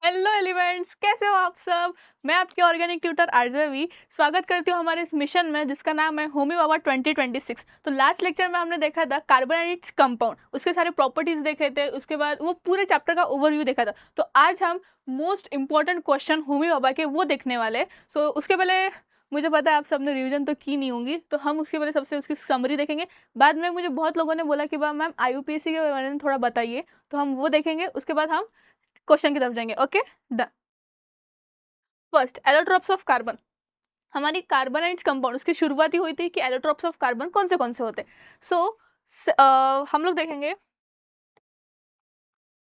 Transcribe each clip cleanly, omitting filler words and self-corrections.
Hello elements, कैसे हो आप सब। मैं आपके ऑर्गेनिक ट्यूटर आरजेवी स्वागत करती हूँ हमारे इस मिशन में जिसका नाम है होमी बाबा 2026। तो लास्ट लेक्चर में हमने देखा था कार्बन एंड इट्स कंपाउंड, उसके सारे प्रॉपर्टीज देखे थे, उसके बाद वो पूरे चैप्टर का ओवरव्यू देखा था। तो आज हम मोस्ट इंपॉर्टेंट क्वेश्चन होमी बाबा के वो देखने वाले। सो उसके पहले मुझे पता है आप सबने रिवीजन तो की नहीं होंगी, तो हम उसके पहले सबसे उसकी समरी देखेंगे। बाद में मुझे बहुत लोगों ने बोला कि मैम IUPAC के बारे में थोड़ा बताइए, तो हम वो देखेंगे। उसके बाद हम क्वेश्चन की तरफ जाएंगे। Okay, done. First, allotropes of carbon. हमारी कार्बनाइड्स कंपाउंड उसकी शुरुआती हुई थी कि एलोट्रोप्स ऑफ कार्बन कौन से होते। सो हम लोग देखेंगे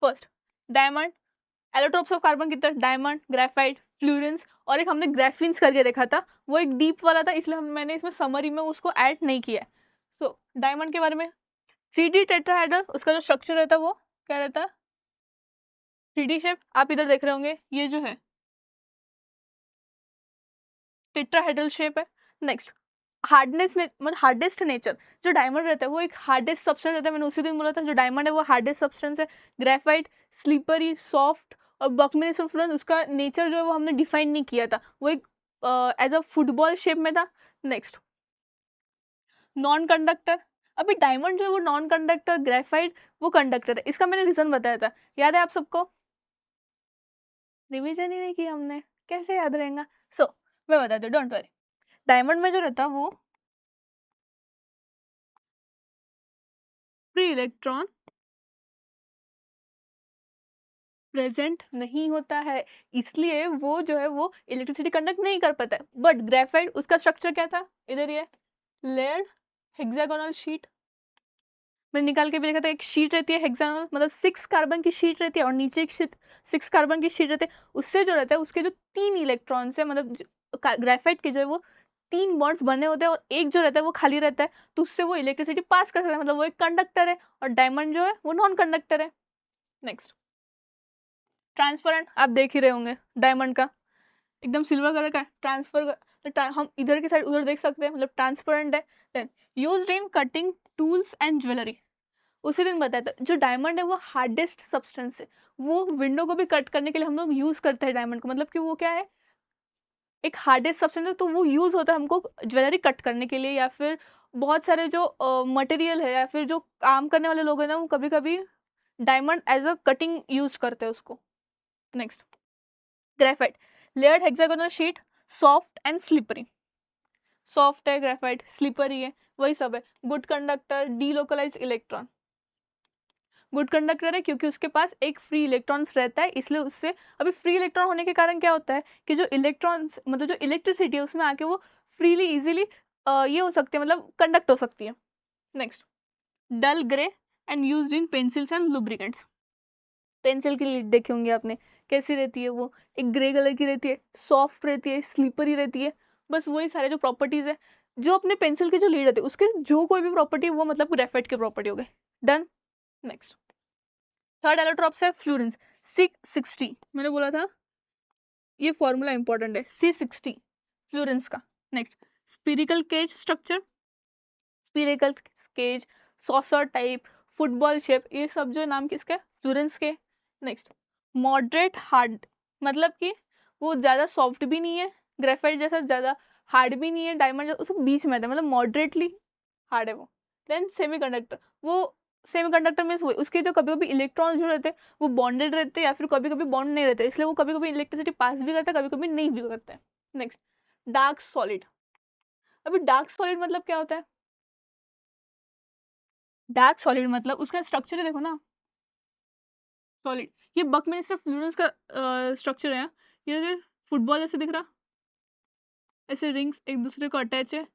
first diamond. Allotropes of carbon कितने, डायमंड, ग्रेफाइट, फ्लोरेंस, और एक हमने ग्रेफिन्स करके देखा था, वो एक डीप वाला था, इसलिए मैंने इसमें समरी में उसको ऐड नहीं किया है। सो डायमंड के बारे में 3D टेट्राहेड्रल, उसका जो स्ट्रक्चर रहता है वो क्या रहता है, 3D शेप। आप इधर देख रहे होंगे, ये जो है टेट्राहेड्रल शेप है। नेक्स्ट, हार्डनेस मतलब हार्डेस्ट नेचर। जो डायमंड रहता है वो एक हार्डेस्ट सब्सटेंस रहता है, मैंने उसी दिन बोला था जो डायमंड है वो हार्डेस्ट सब्सटेंस है। ग्रेफाइट स्लीपरी सॉफ्ट, और बकमिनस फ्लोरेंस उसका नेचर जो है वो हमने डिफाइन नहीं किया था, वो एक एज अ फुटबॉल शेप में था। Next, non conductor. अभी डायमंड जो है वो नॉन कंडक्टर, ग्रेफाइट वो कंडक्टर है, इसका मैंने रीजन बताया था, याद है आप सबको। रिविजन ही नहीं किया हमने, कैसे याद रहेगा। सो मैं बताती हूँ, डोंट वरी। डायमंड में जो रहता है वो फ्री इलेक्ट्रॉन प्रेजेंट नहीं होता है, इसलिए वो जो है वो इलेक्ट्रिसिटी कंडक्ट नहीं कर पाता है। बट ग्रेफाइट उसका स्ट्रक्चर क्या था, इधर ये लेयर्ड हेक्सागोनल शीट, मैंने निकाल के भी देखा था। एक शीट रहती है हेक्सागोनल, मतलब 6 कार्बन की शीट रहती है, और नीचे एक 6 कार्बन की शीट रहती है। उससे जो रहता है उसके जो 3 इलेक्ट्रॉन्स है, मतलब ग्रेफाइट के जो है वो 3 बॉन्ड्स बने होते हैं, और एक जो रहता है वो खाली रहता है, तो उससे वो इलेक्ट्रिसिटी पास कर सकता है, मतलब वो एक कंडक्टर है। और डायमंड जो है वो नॉन कंडक्टर है। नेक्स्ट, ट्रांसपेरेंट, आप देख ही रहे होंगे डायमंड का एकदम सिल्वर कलर का ट्रांसफर, तो हम इधर की साइड उधर देख सकते हैं, मतलब ट्रांसपेरेंट है। Then used in cutting tools and jewellery, उसी दिन बताया था। जो डायमंड है वो हार्डेस्ट सब्सटेंस है, वो विंडो को भी कट करने के लिए हम लोग यूज करते हैं डायमंड को, मतलब कि वो क्या है, एक हार्डेस्ट सब्सटेंस है, तो वो यूज होता है हमको ज्वेलरी कट करने के लिए, या फिर बहुत सारे जो मटेरियल है, या फिर जो काम करने वाले लोग हैं ना, वो कभी कभी diamond as a cutting use करते हैं उसको। Next, graphite layered hexagonal sheet, soft and slippery. Soft है ग्रेफाइट, स्लिपरी है, वही सब है। Good conductor, delocalised electron. Good conductor है क्योंकि उसके पास एक फ्री इलेक्ट्रॉन्स रहता है, इसलिए उससे अभी फ्री इलेक्ट्रॉन होने के कारण क्या होता है कि जो इलेक्ट्रॉन्स मतलब जो इलेक्ट्रिसिटी है उसमें आके वो फ्रीली इजीली ये हो सकती है, मतलब कंडक्ट हो सकती है। Next, dull grey and used in pencils and lubricants. Pencil की लीड देखी होंगी आपने, कैसी रहती है वो, एक ग्रे कलर की रहती है, सॉफ्ट रहती है, स्लीपरी रहती है। बस वही सारे जो प्रॉपर्टीज है, जो अपने पेंसिल की जो लीड रहती है उसके जो कोई भी प्रॉपर्टी वो मतलब ग्रेफाइट की प्रॉपर्टी हो गई। डन। नेक्स्ट, थर्ड एलोट्रॉप्स है फ्लोरेंस, C60, मैंने बोला था ये फॉर्मूला इंपॉर्टेंट है, C60 फ्लोरेंस का। Next, spherical cage structure, spherical cage, saucer type, football shape, ये सब जो नाम किसके, फ्लोरेंस के। नेक्स्ट, मॉडरेट हार्ड, मतलब कि वो ज़्यादा सॉफ्ट भी नहीं है, ग्रेफाइट जैसा ज़्यादा हार्ड भी नहीं है, डायमंड उसके बीच में था, मतलब मॉडरेटली हार्ड है वो। देन सेमीकंडक्टर, वो सेमीकंडक्टर मीन्स वो उसके जो कभी कभी इलेक्ट्रॉन जो रहते हैं वो बॉन्डेड रहते हैं, या फिर कभी कभी बॉन्ड नहीं रहते, इसलिए वो कभी कभी इलेक्ट्रिसिटी पास भी करता है, कभी कभी नहीं भी करता है। Next, dark solid. अभी डार्क सॉलिड मतलब क्या होता है, डार्क सॉलिड मतलब उसका स्ट्रक्चर देखो ना, सॉलिड, ये बकमिंस्टर फ्लोरेंस का स्ट्रक्चर है। ये फुटबॉल जैसे दिख रहा, ऐसे रिंग्स एक दूसरे को अटैच है,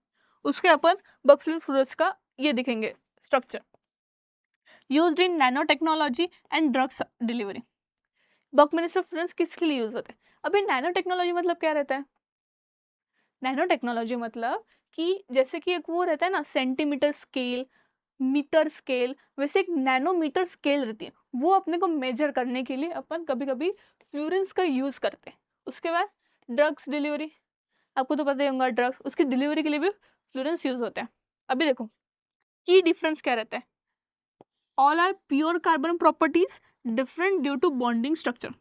उसके अपन बकफ्लिन फ्लोरेंस का ये दिखेंगे structure. Used in nano technology and drugs delivery. Buckminster Florence किसके लिए यूज होते हैं। अभी नैनो टेक्नोलॉजी मतलब क्या रहता है, नैनो टेक्नोलॉजी मतलब कि जैसे कि एक वो रहता है ना सेंटीमीटर स्केल, मीटर स्केल, वैसे एक नैनोमीटर स्केल रहती है, वो अपने को मेजर करने के लिए अपन कभी कभी फ्लोरेंस का यूज करते हैं। उसके बाद ड्रग्स डिलीवरी, आपको तो पता ही होगा, ड्रग्स उसकी डिलीवरी के लिए भी फ्लोरेंस यूज होते हैं। अभी देखो की डिफरेंस क्या रहता है, all are pure carbon properties, different due to bonding structure.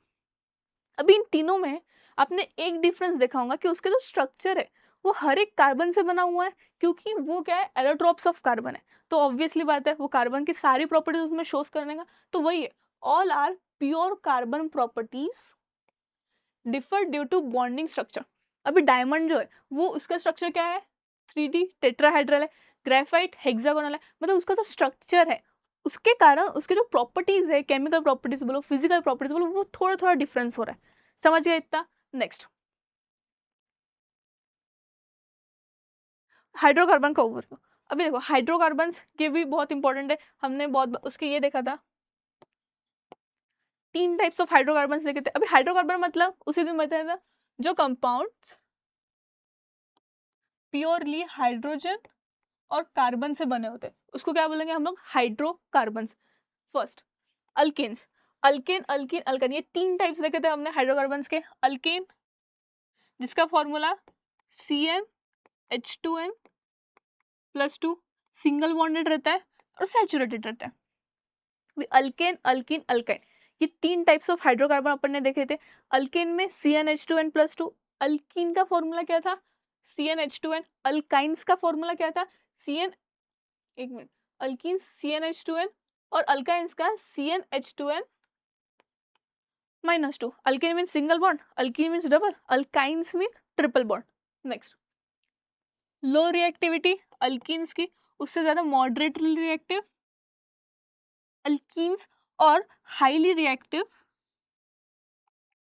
अभी इन तीनों में आपने एक डिफरेंस देखा होगा कि उसके जो स्ट्रक्चर है वो हर एक कार्बन से बना हुआ है, क्योंकि वो क्या है, एलोट्रॉप्स ऑफ कार्बन है। तो ऑब्वियसली बात है वो कार्बन की सारी प्रॉपर्टीज उसमें शोज करने का, तो वही है, all are pure carbon properties differ due to bonding structure. अभी डायमंड जो है वो उसका स्ट्रक्चर क्या है, 3D टेट्राहेड्रल है, ग्रेफाइट हेक्सागोनल है, मतलब उसका जो स्ट्रक्चर है उसके कारण उसके जो प्रॉपर्टीज है, केमिकल प्रॉपर्टीज बोलो, फिजिकल प्रॉपर्टीज बोलो, वो थोड़ा थोड़ा डिफरेंस हो रहा है। समझ गया इतना? नेक्स्ट, हाइड्रोकार्बन का ओवरव्यू। अभी देखो हाइड्रोकार्बन के भी बहुत इंपॉर्टेंट है, हमने बहुत उसके ये देखा था, 3 टाइप्स ऑफ हाइड्रोकार्बन देखे थे। अभी हाइड्रोकार्बन मतलब उसी दिन बताया था, जो कंपाउंड्स प्योरली हाइड्रोजन और कार्बन से बने होते हैं उसको क्या बोलेंगे हम लोग, hydrocarbon. First, alkanes, alkane alkene alkyne, ये 3 टाइप्स देखे थे हमने हाइड्रोकार्बन के। अल्केन जिसका फॉर्मूला CnH2n+2, सिंगल बॉन्डेड रहता है और सैचुरेटेड रहता है। अल्केन अल्कीन अल्काइन, ये 3 टाइप्स ऑफ हाइड्रोकार्बन अपन ने देखे थे। अल्केन में CnH2n+2, अल्कीन का फॉर्मूला क्या था, CnH2n, अल्काइंस का फॉर्मूला क्या था, Cn, एक मिनट, अल्कीन CnH2n और अल्काइंस का CnH2n-2। Alkane mean single bond, alkyne means double, alkynes mean triple bond. Next, लो रिएक्टिविटी अल्कीन्स की, उससे ज्यादा मॉडरेटली रिएक्टिव अल्कीन्स, और हाईली रिएक्टिव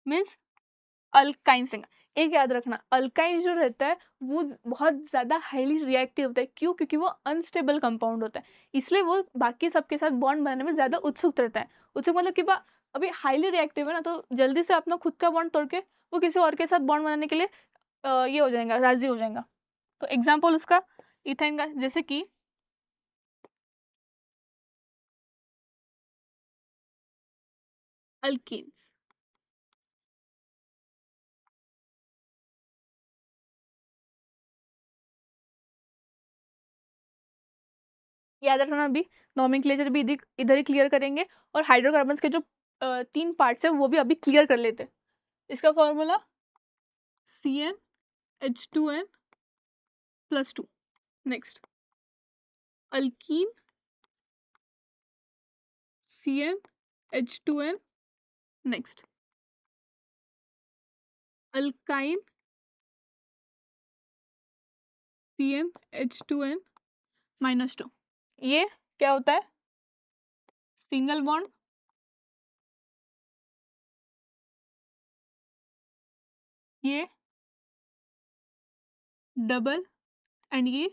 मीन्स अल्काइंस रहेगा। एक याद रखना, अल्काइन जो रहता है वो बहुत ज्यादा हाईली रिएक्टिव होता है। क्यों? क्योंकि वो अनस्टेबल कंपाउंड होता है, इसलिए वो बाकी सबके साथ बॉन्ड बनाने में ज्यादा उत्सुक रहता है। उत्सुक मतलब कि अभी हाईली रिएक्टिव है ना, तो जल्दी से अपना खुद का बॉन्ड तोड़ के वो किसी और के साथ बॉन्ड बनाने के लिए ये हो जाएगा, राजी हो जाएगा। तो एग्जाम्पल उसका इथेन का, जैसे कि अल्कीन्स, याद रखना। अभी नॉमेनक्लेचर भी इधर ही क्लियर करेंगे, और हाइड्रोकार्बन्स के जो 3 पार्ट्स है वो भी अभी क्लियर कर लेते हैं। इसका formula CnH2n+2। Next, alkyne CnH2n। Next, alkyne CnH2n-2। ये क्या होता है, सिंगल बॉन्ड, ये डबल, एंड ये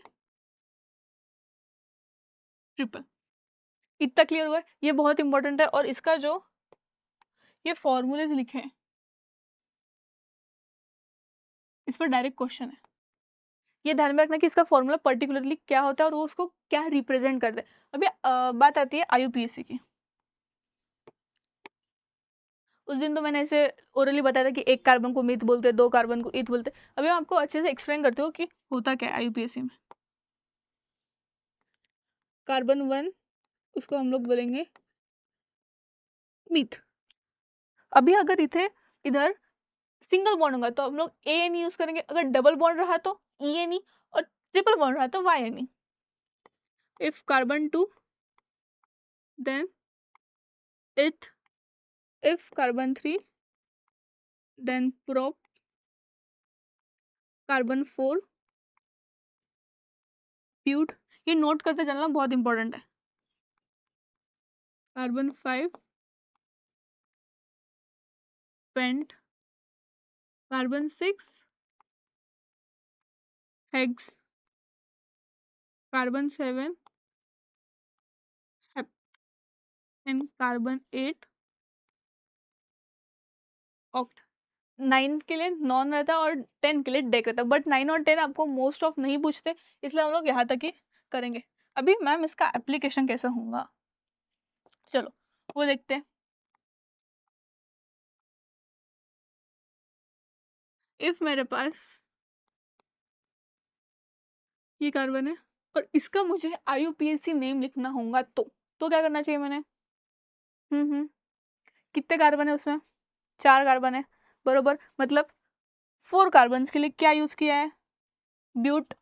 ट्रिपल। इतना क्लियर हुआ है? ये बहुत इंपॉर्टेंट है, और इसका जो ये फॉर्मूलेज लिखे हैं इस पर डायरेक्ट क्वेश्चन है। ये ध्यान में रखना कि इसका फॉर्मूला पर्टिकुलरली क्या होता है और वो उसको क्या रिप्रेजेंट करता है। अभी बात आती है IUPAC की। उस दिन तो मैंने ऐसे ओरली बताया था कि एक कार्बन को मीथ बोलते हैं, 2 कार्बन को ईथ बोलते हैं। अभी मैं आपको अच्छे से एक्सप्लेन करती हूँ कि होता क्या है IUPAC में। कार्बन 1 उसको हम लोग बोलेंगे मीथ। अभी अगर इथे इधर सिंगल बॉन्ड होगा तो हम लोग AN यूज करेंगे, अगर डबल बॉन्ड रहा तो ENE, और ट्रिपल बॉन्ड रहा तो YNE। If carbon 2 then eth, if carbon 3 then prop, carbon 4 but. ये नोट करते चलना, बहुत इंपॉर्टेंट है। Carbon 5 pent, carbon 6 hex, carbon 7 and carbon 8 oct. 9 के लिए नॉन रहता है और 10 के लिए डेक रहता है, बट 9 और 10 आपको मोस्ट ऑफ नहीं पूछते, इसलिए हम लोग यहाँ तक ही करेंगे। अभी मैम इसका एप्लीकेशन कैसा होगा, चलो वो देखते हैं। इफ मेरे पास ये कार्बन है और इसका मुझे IUPAC नेम लिखना होगा, तो क्या करना चाहिए मैंने, कितने कार्बन है उसमें, 4 कार्बन है बरोबर, मतलब 4 कार्बन के लिए क्या यूज किया है, ब्यूट।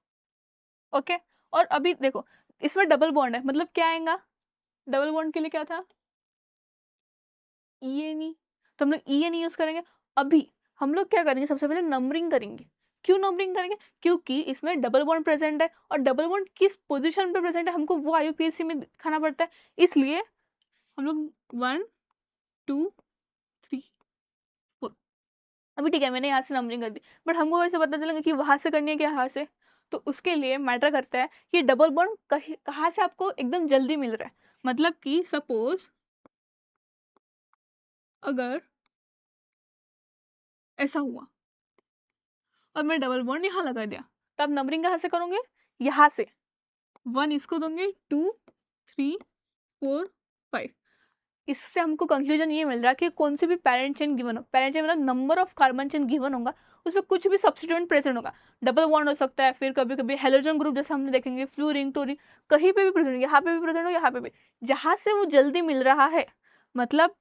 ओके, और अभी देखो इसमें डबल बॉन्ड है, मतलब क्या आएगा, डबल बॉन्ड के लिए क्या था, ई तो हम लोग ई यूज करेंगे। अभी हम लोग क्या करेंगे, सबसे पहले नंबरिंग करेंगे। क्यों नंबरिंग करेंगे, क्योंकि इसमें डबल बॉन्ड प्रेजेंट है, और डबल बॉन्ड किस पोजीशन पे प्रेजेंट है हमको वो IUPAC में दिखाना पड़ता है, इसलिए हम लोग 1 2 3 4। अभी ठीक है मैंने यहाँ से नंबरिंग कर दी, बट हमको वैसे पता चलेगा कि वहां से करनी है कि यहाँ से, तो उसके लिए मैटर करता है कि डबल बॉन्ड कहाँ से आपको एकदम जल्दी मिल रहा है। मतलब कि सपोज अगर ऐसा हुआ और मैं डबल बॉन्ड यहाँ लगा दिया, तो आप नंबरिंग कहाँ से करोगे, यहाँ से 1 इसको दोगे, 2 3 4 5। इससे हमको कंक्लूजन ये मिल रहा है कि कौन से भी पैरेंट चेन गिवन हो, पैरेंट चेन मतलब number of carbon chain given होगा, उसमें कुछ भी सब्स्टिट्यूएंट प्रेजेंट होगा। डबल बॉन्ड हो सकता है, फिर कभी कभी हेलोजन ग्रुप जैसे हमने देखेंगे, फ्लूरिन टोरिन, कहीं पे भी प्रेजेंट, यहाँ पे भी प्रेजेंट हो, यहाँ पे भी, जहाँ से वो जल्दी मिल रहा है। मतलब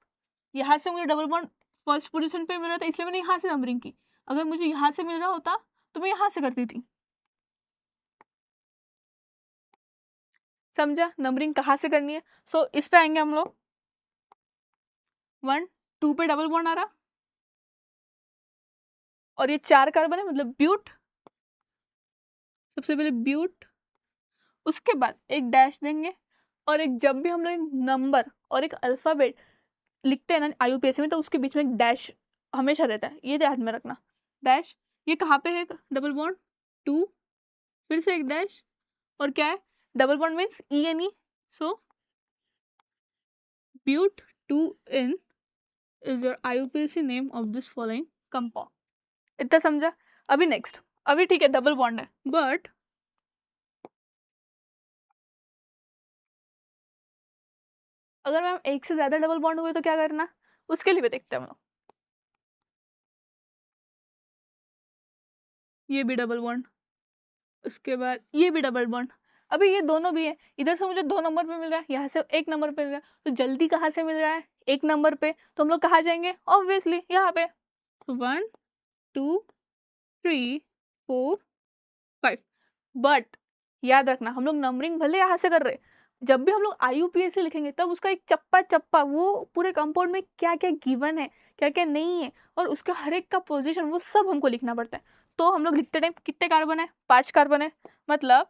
यहाँ से मुझे डबल बॉन्ड फर्स्ट पोजीशन पे मिल रहा था, इसलिए मैंने यहाँ से नंबरिंग की। अगर मुझे यहाँ से मिल रहा होता तो मैं यहाँ से करती थी। समझा नंबरिंग कहाँ से करनी है। सो इस पे आएंगे हम लोग, 1 2 पे डबल बॉन्ड आ रहा, और ये 4 कार्बन है मतलब ब्यूट, सबसे पहले ब्यूट, उसके बाद एक डैश देंगे, और एक जब भी हम लोग एक नंबर और एक अल्फाबेट लिखते हैं ना IUPAC में, तो उसके बीच में एक डैश हमेशा रहता है, ये ध्यान में रखना। डैश ये कहाँ पे है, डबल बॉन्ड 2, फिर से एक डैश, और क्या है, double bond means ENE, so but 2N is your IUPAC name of this following compound. इतना समझा। अभी नेक्स्ट, अभी ठीक है डबल बॉन्ड है, बट अगर मैम एक से ज्यादा डबल बॉन्ड हुए तो क्या करना, उसके लिए भी देखते हैं हम लोग। ये भी डबल बॉन्ड, उसके बाद ये भी डबल बॉन्ड। अभी ये दोनों भी है, इधर से मुझे 2 नंबर पे मिल रहा है, यहाँ से 1 नंबर पे मिल रहा है, तो जल्दी कहाँ से मिल रहा है, 1 नंबर पे, तो हम लोग कहाँ जाएंगे, ऑब्वियसली यहाँ पे। तो 1 2 3 4 5। बट याद रखना हम लोग नंबरिंग भले यहाँ से कर रहे, जब भी हम लोग IUPAC लिखेंगे तब उसका एक चप्पा चप्पा वो पूरे कंपाउंड में क्या क्या गिवन है, क्या क्या नहीं है, और उसका हर एक का पोजीशन वो सब हमको लिखना पड़ता है। तो हम लोग लिखते टाइम कितने कार्बन है, 5 कार्बन है, मतलब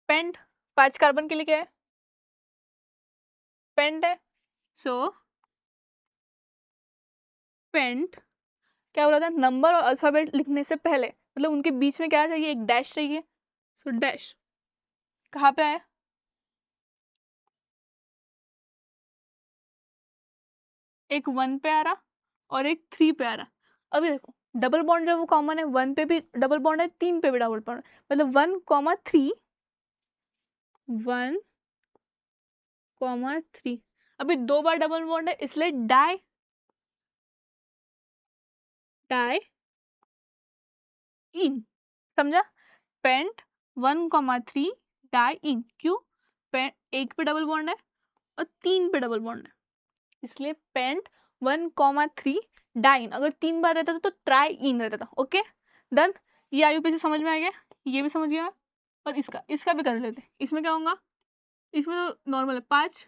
पेंट 5 कार्बन के लिए क्या है, पेंट है। सो पेंट क्या बोला था, नंबर और अल्फाबेट लिखने से पहले मतलब उनके बीच में क्या चाहिए, एक डैश चाहिए। सो डैश कहाँ पे आया, एक 1 पे आ रहा और एक 3 पे आ रहा। अभी देखो डबल बॉन्ड जो वो कॉमन है, 1 पे भी डबल बॉन्ड है, 3 पे भी डबल बॉन्ड है, मतलब 1,3 1,3। अभी 2 बार डबल बॉन्ड है इसलिए डाई डाई इन। समझा, पेंट 1,3 डाई इन, क्यों, पेंट एक पे डबल बॉन्ड है और 3 पे डबल बॉन्ड है, इसलिए पेंट 1,3 डाइन। अगर 3 बार रहता था तो ट्राई इन रहता था। ओके डन, ये IUPAC समझ में आ गया, ये भी समझ गया, और इसका इसका भी कर लेते हैं। इसमें क्या होगा, इसमें तो नॉर्मल है 5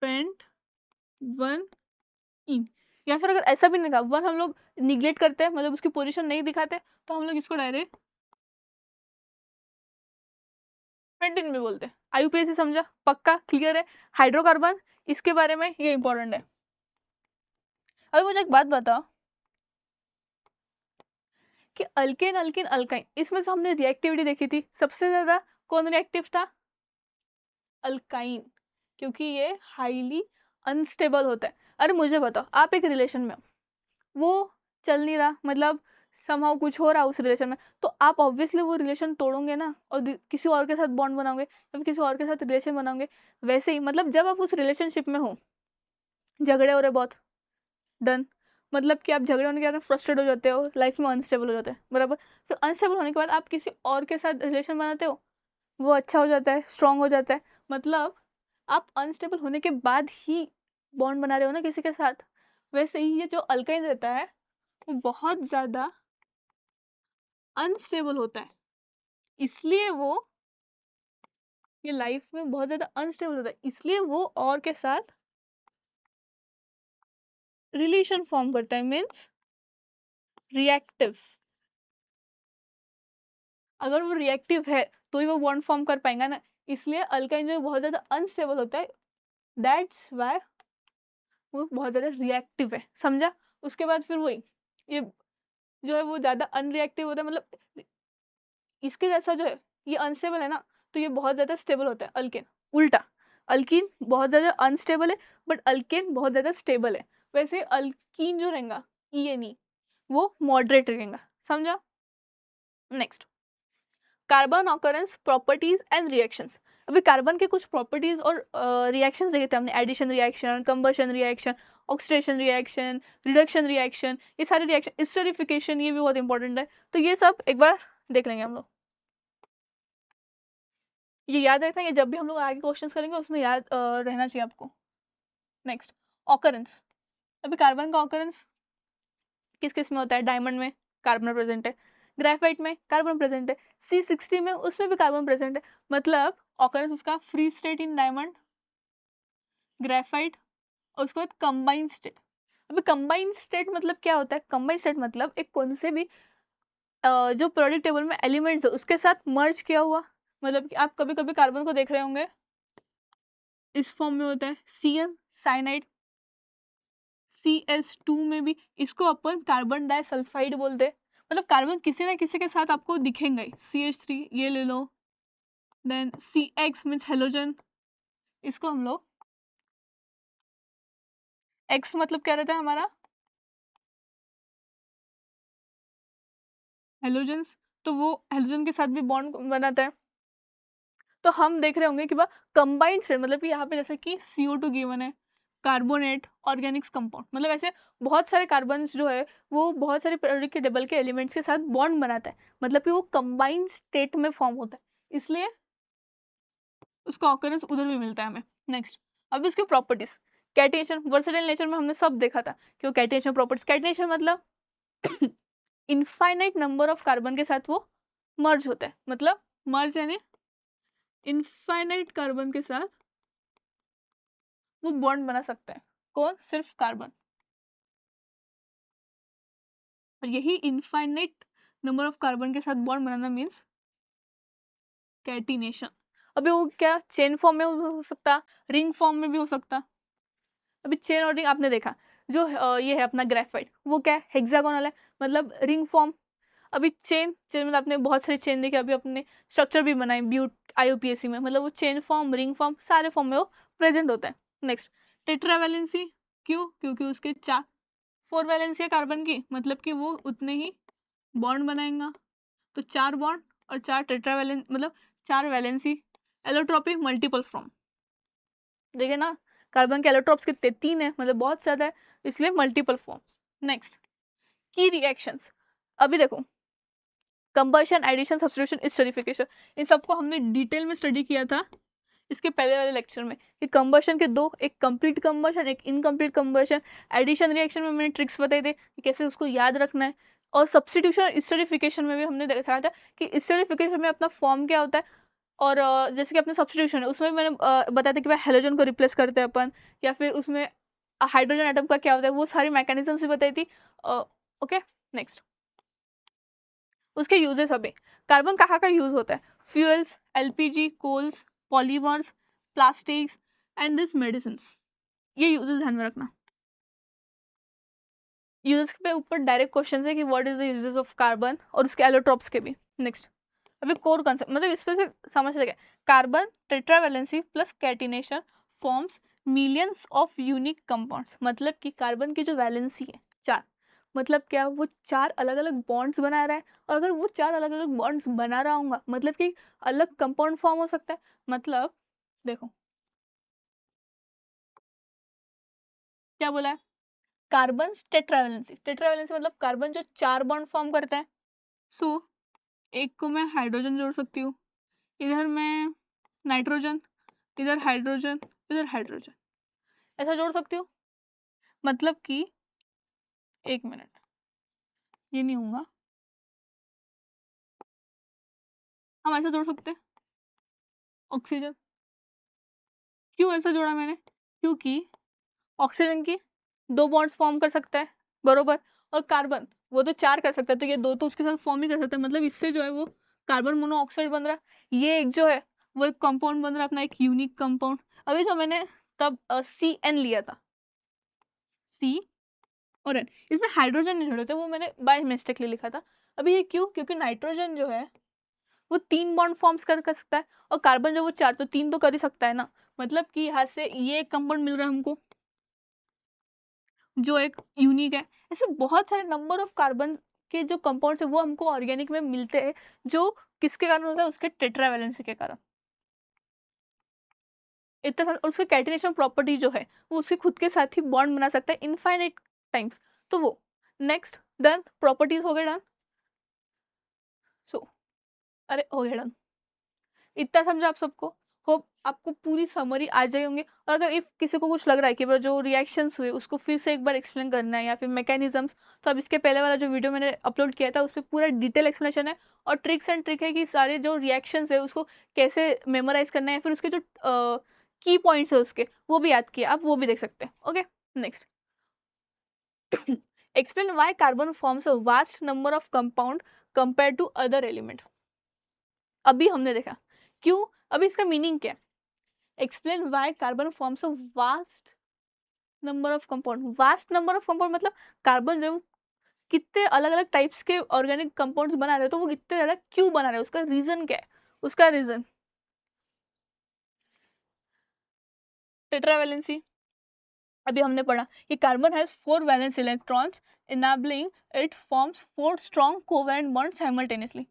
पेंट 1 इन, या फिर अगर ऐसा भी नहीं था 1 हम लोग निग्लेक्ट करते हैं, मतलब उसकी पोजीशन नहीं दिखाते, तो हम लोग इसको डायरेक्ट पेंटिन भी बोलते हैं। IUPAC समझा, पक्का क्लियर है। हाइड्रोकार्बन इसके बारे में ये इंपॉर्टेंट है। अभी मुझे एक बात बताओ कि अल्केन अल्किन अल्काइन, इसमें से हमने रिएक्टिविटी देखी थी, सबसे ज्यादा कौन रिएक्टिव था, अल्काइन, क्योंकि ये हाईली अनस्टेबल होता है। अरे मुझे बताओ आप एक रिलेशन में हो, वो चल नहीं रहा, मतलब समहाउ कुछ हो रहा उस रिलेशन में, तो आप ऑब्वियसली वो रिलेशन तोड़ोगे ना, और किसी और के साथ बॉन्ड बनाओगे या फिर किसी और के साथ रिलेशन बनाओगे। वैसे ही मतलब जब आप उस रिलेशनशिप में हो, झगड़े हो रहे बहुत, डन, मतलब कि आप झगड़े होने के बाद फ्रस्ट्रेट हो जाते हो, लाइफ में अनस्टेबल हो जाते हैं, बराबर। फिर अनस्टेबल होने के बाद आप किसी और के साथ रिलेशन बनाते हो, वो अच्छा हो जाता है, स्ट्रांग हो जाता है, मतलब आप अनस्टेबल होने के बाद ही बॉन्ड बना रहे हो ना किसी के साथ, वैसे ही ये जो अल्काइन रहता है वो बहुत ज़्यादा अनस्टेबल होता है, इसलिए वो ये लाइफ में बहुत ज़्यादा अनस्टेबल होता है, इसलिए वो और के साथ रिलेशन फॉर्म करता है, मीन्स रिएक्टिव। अगर वो रिएक्टिव है तो ही वो बॉन्ड फॉर्म कर पाएगा ना, इसलिए अल्काइन जो बहुत ज़्यादा अनस्टेबल होता है, दैट्स वाई वो बहुत ज़्यादा रिएक्टिव है, समझा। उसके बाद फिर वही ये जो है वो ज़्यादा अनरिएक्टिव होता है, मतलब इसके जैसा जो है ये अनस्टेबल है ना, तो ये बहुत ज़्यादा स्टेबल होता है अल्केन। उल्टा, अल्कीन बहुत ज़्यादा अनस्टेबल है बट अल्केन बहुत ज़्यादा स्टेबल है। वैसे अल्कीन जो रहेगा ई वो मॉडरेट रहेगा, समझा। Next, carbon occurrence properties and reactions. अभी कार्बन के कुछ प्रॉपर्टीज और रिएक्शंस देखे थे हमने, addition reaction, combustion reaction, oxidation reaction, reduction reaction, ये सारे रिएक्शन, एस्टरिफिकेशन, ये भी बहुत इंपॉर्टेंट है, तो ये सब एक बार देख लेंगे हम लोग। ये याद रखना है, जब भी हम लोग आगे क्वेश्चंस करेंगे उसमें याद रहना चाहिए आपको। Next, occurrence. अभी कार्बन का ऑकरेंस किस किस में होता है, डायमंड में कार्बन प्रेजेंट है, ग्रेफाइट में कार्बन प्रेजेंट है, C60 में उसमें भी कार्बन प्रेजेंट है, मतलब ऑकरेंस उसका free state in diamond, graphite, और उसके बाद कंबाइंड स्टेट। अभी कंबाइंड स्टेट मतलब क्या होता है, कंबाइंड स्टेट मतलब एक कौन से भी जो प्रोडक्ट टेबल में एलिमेंट्स है उसके साथ मर्ज किया हुआ, मतलब कि आप कभी कभी कार्बन को देख रहे होंगे इस फॉर्म में होता है, CN साइनाइड, CS2 में भी इसको अपन कार्बन डाइसल्फाइड बोलते हैं, मतलब कार्बन किसी ना किसी के साथ आपको दिखेंगे, CH3 ये ले लो, देन CX मीन्स हेलोजन, इसको हम लोग, X मतलब क्या रहता है हमारा, हेलोजन्स, तो वो हेलोजन के साथ भी बॉन्ड बनाता है। तो हम देख रहे होंगे कि कंबाइंड स्टेट मतलब कि यहाँ पे जैसे कि CO2 गिवन है, कार्बोनेट, ऑर्गेनिक्स कंपाउंड, मतलब ऐसे बहुत सारे कार्बन जो है वो बहुत सारे periodic टेबल के एलिमेंट्स के साथ बॉन्ड बनाता है, मतलब कि वो कंबाइंड स्टेट में फॉर्म होता है, इसलिए उसका ऑकरेंस उधर भी मिलता है हमें। नेक्स्ट, अब उसकी प्रॉपर्टीज, कैटिनेशन, वर्सेटाइल नेचर में हमने सब देखा था कि वो कैटिनेशन प्रॉपर्टीज, कैटिनेशन मतलब इनफाइनाइट नंबर ऑफ कार्बन के साथ वो मर्ज होता है, मतलब मर्ज यानी इनफाइनाइट कार्बन के साथ वो बॉन्ड बना सकता है, कौन, सिर्फ कार्बन, और यही इनफाइनाइट नंबर ऑफ कार्बन के साथ बॉन्ड बनाना मीन्स कैटिनेशन। अभी वो क्या चेन फॉर्म में हो सकता, रिंग फॉर्म में भी हो सकता। अभी चेन और रिंग आपने देखा, जो ये है अपना ग्रेफाइट वो क्या है, हेक्सागोनल है, मतलब रिंग फॉर्म। अभी चेन चेन मतलब आपने बहुत सारे चेन देखे, अभी अपने स्ट्रक्चर भी बनाए ब्यूट IUPAC में, मतलब वो चेन फॉर्म, रिंग फॉर्म, सारे फॉर्म में वो प्रेजेंट होता है। नेक्स्ट, टेट्रावैलेंसी, क्यों, क्योंकि उसके 4 वैलेंसी है कार्बन की, मतलब कि वो उतने ही बॉन्ड बनाएगा, तो 4 बॉन्ड और 4 टेट्रावैलेंस, मतलब 4 वैलेंसी। एलोट्रॉपी, मल्टीपल फॉर्म, देखिए ना कार्बन के एलोट्रॉप्स कितने, 3 है, मतलब बहुत ज़्यादा है, इसलिए मल्टीपल फॉर्म्स। नेक्स्ट, की रिएक्शंस। अभी देखो, कंबशन, एडिशन, सब्स्टिट्यूशन, एस्टरिफिकेशन, इन सबको हमने डिटेल में स्टडी किया था इसके पहले वाले लेक्चर में, कि कंबशन के दो, एक कंप्लीट कंबशन, एक इनकम्प्लीट कंबशन। एडिशन रिएक्शन में मैंने ट्रिक्स बताए थे कि कैसे उसको याद रखना है, और सब्स्टिट्यूशन और एस्टरिफिकेशन में भी हमने दिखाया था कि एस्टरिफिकेशन में अपना फॉर्म क्या होता है, और जैसे कि अपने सब्स्टिट्यूशन है उसमें मैंने बताया था कि भाई हेलोजन को रिप्लेस करते हैं अपन, या फिर उसमें हाइड्रोजन एटम का क्या होता है, वो सारी मैकेनिज्म भी बताई थी। ओके, नेक्स्ट, उसके यूजेस। अभी कार्बन कहाँ का यूज होता है, fuels, LPG, coals, polymers, plastics and this medicine, ये यूजेस ध्यान में रखना। यूजेस पे ऊपर डायरेक्ट क्वेश्चन है कि what is the uses of carbon, और उसके एलोट्रॉप्स के भी। नेक्स्ट, अभी कोर कंसेप्ट, मतलब इस पे से समझ लगे, carbon tetravalency plus catenation forms millions of unique compounds, मतलब कि कार्बन की जो वैलेंसी है 4, मतलब क्या, वो 4 अलग अलग बॉन्ड्स बना रहा है, और अगर वो 4 अलग अलग बॉन्ड्स बना रहा होगा मतलब कि अलग कंपाउंड फॉर्म हो सकता है। मतलब देखो क्या बोला है, कार्बन टेट्रावैलेंसी, टेट्रावैलेंसी मतलब कार्बन जो 4 बॉन्ड फॉर्म करता है। सो एक को मैं हाइड्रोजन जोड़ सकती हूँ, इधर मैं नाइट्रोजन, इधर हाइड्रोजन, इधर हाइड्रोजन, ऐसा जोड़ सकती हूँ, मतलब कि 1 मिनट, ये नहीं होगा, हम ऐसा जोड़ सकते हैं ऑक्सीजन। क्यों ऐसा जोड़ा मैंने? क्योंकि ऑक्सीजन की 2 बॉन्ड्स फॉर्म कर सकता है, बरोबर, और कार्बन वो तो 4 कर सकता है, तो ये 2 तो उसके साथ फॉर्म ही कर सकता है, मतलब इससे जो है वो कार्बन मोनोऑक्साइड बन रहा है। ये एक जो है वो एक कंपाउंड बन रहा है अपना, एक यूनिक कंपाउंड। अभी जो मैंने तब CN लिया था, C और N, इसमें हाइड्रोजन नहीं जोड़े थे, वो मैंने बाय मिस्टेकली लिखा था। अभी ये क्यों? क्योंकि नाइट्रोजन जो है वो 3 बॉन्ड फॉर्म्स कर सकता है, और कार्बन जो वो 4, तो 3 तो कर ही सकता है ना, मतलब कि यहाँ से ये एक कंपाउंड मिल रहा है हमको जो एक यूनिक है। ऐसे बहुत सारे नंबर ऑफ कार्बन के जो कंपाउंड्स है वो हमको ऑर्गेनिक में मिलते हैं, जो किसके कारण होता है? उसके टेट्रावैलेंसी के कारण। इतना सारा, उसके कैटिनेशन प्रॉपर्टी जो है वो उसके खुद के साथ ही बॉन्ड बना सकता है इनफाइनाइट टाइम्स, तो वो नेक्स्ट डन, प्रॉपर्टीज हो गए डन। सो अरे हो गया डन, इतना समझा आप सबको? होप आपको पूरी समरी आ जाए होंगे। और अगर इफ किसी को कुछ लग रहा है कि वो जो रिएक्शंस हुए उसको फिर से एक बार एक्सप्लेन करना है या फिर मैकेनिज्म्स, तो अब इसके पहले वाला जो वीडियो मैंने अपलोड किया था उस पर पूरा डिटेल एक्सप्लेनेशन है, और ट्रिक्स एंड ट्रिक है कि सारे जो रिएक्शंस है उसको कैसे मेमोराइज करना है, फिर उसके जो की पॉइंट्स है उसके वो भी याद किए, आप वो भी देख सकते हैं। Okay, next explain why carbon forms a vast number of compound compare to other element. अभी हमने देखा क्यों, अभी इसका मीनिंग क्या है? Explain why carbon forms a vast number of compound. Vast number of compound मतलब कार्बन जो कितने अलग अलग टाइप्स के ऑर्गेनिक कंपाउंड्स बना रहे हो, तो वो कितने ज्यादा क्यों बना रहे हैं, उसका रीजन क्या है? उसका रीजन टेट्रावैलेंसी। अभी हमने पढ़ा कि carbon has 4 valence electrons enabling it forms 4 strong covalent bond simultaneously.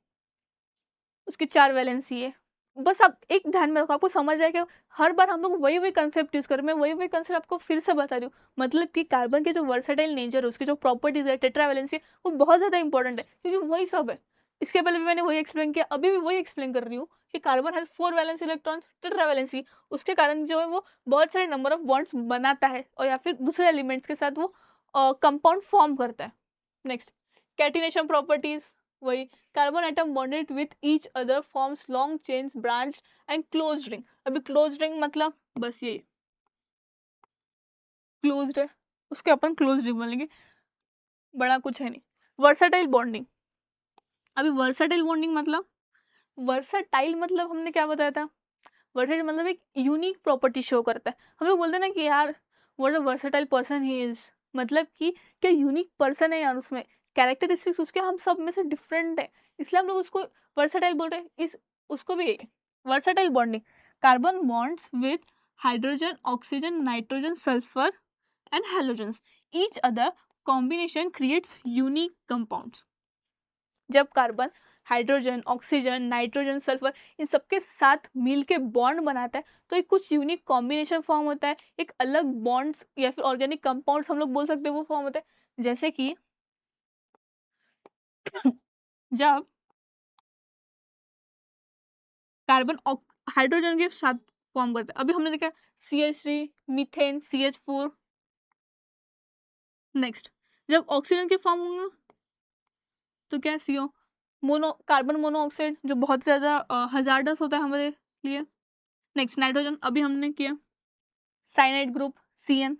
उसके 4 वैलेंसी है। बस आप एक ध्यान में रखो, आपको समझ आएगा। हर बार हम लोग वही वही कंसेप्ट यूज कर, मैं वही वही कंसेप्ट आपको फिर से बता रही हूँ। मतलब कि कार्बन के जो वर्सेटाइल नेचर है, उसकी जो प्रॉपर्टीज है, टेट्रावैलेंसी, वो बहुत ज्यादा इंपॉर्टेंट है, क्योंकि वही सब है। इसके पहले भी मैंने वही एक्सप्लेन किया, अभी भी वही एक्सप्लेन कर रही हूँ कि carbon has 4 valence electrons, tetravalency, उसके कारण जो है वो बहुत सारे नंबर ऑफ बॉन्ड्स बनाता है, और या फिर दूसरे एलिमेंट्स के साथ वो कंपाउंड फॉर्म करता है। नेक्स्ट कैटिनेशन प्रॉपर्टीज, वही carbon atom bonded with each other forms long chains branch and closed ring. अभी क्लोज्ड रिंग मतलब बस ये क्लोज्ड है, उसके अपन क्लोज्ड रिंग बोलेंगे, बड़ा कुछ है नहीं। Versatile bonding. अभी वर्साटाइल बॉन्डिंग मतलब, वर्साटाइल मतलब हमने क्या बताया था? वर्साटाइल मतलब एक यूनिक प्रॉपर्टी शो करता है। हम लोग बोलते हैं ना कि यार what a versatile person he is, मतलब कि क्या यूनिक पर्सन है यार, उसमें कैरेक्टरिस्टिक्स उसके हम सब में से डिफरेंट है, इसलिए हम लोग उसको वर्साटाइल बोल रहे हैं। इस उसको भी versatile bonding, carbon bonds with hydrogen, oxygen, nitrogen, sulphur and halogens, each other combination creates unique compounds. जब carbon hydrogen, oxygen, nitrogen, sulphur इन सबके साथ मिल के बॉन्ड बनाता है, तो एक कुछ यूनिक कॉम्बिनेशन फॉर्म होता है, एक अलग बॉन्ड्स या फिर ऑर्गेनिक कंपाउंड्स हम लोग बोल सकते हैं वो फॉर्म होता है। जैसे कि जब कार्बन हाइड्रोजन के साथ फॉर्म करता है, अभी हमने देखा CH3, मीथेन, CH4। नेक्स्ट जब ऑक्सीजन के फॉर्म होंगे तो क्या CO, मोनो कार्बन मोनोऑक्साइड, जो बहुत ज़्यादा हजार्डस होता है हमारे लिए। नेक्स्ट नाइट्रोजन, अभी हमने किया cyanide group CN,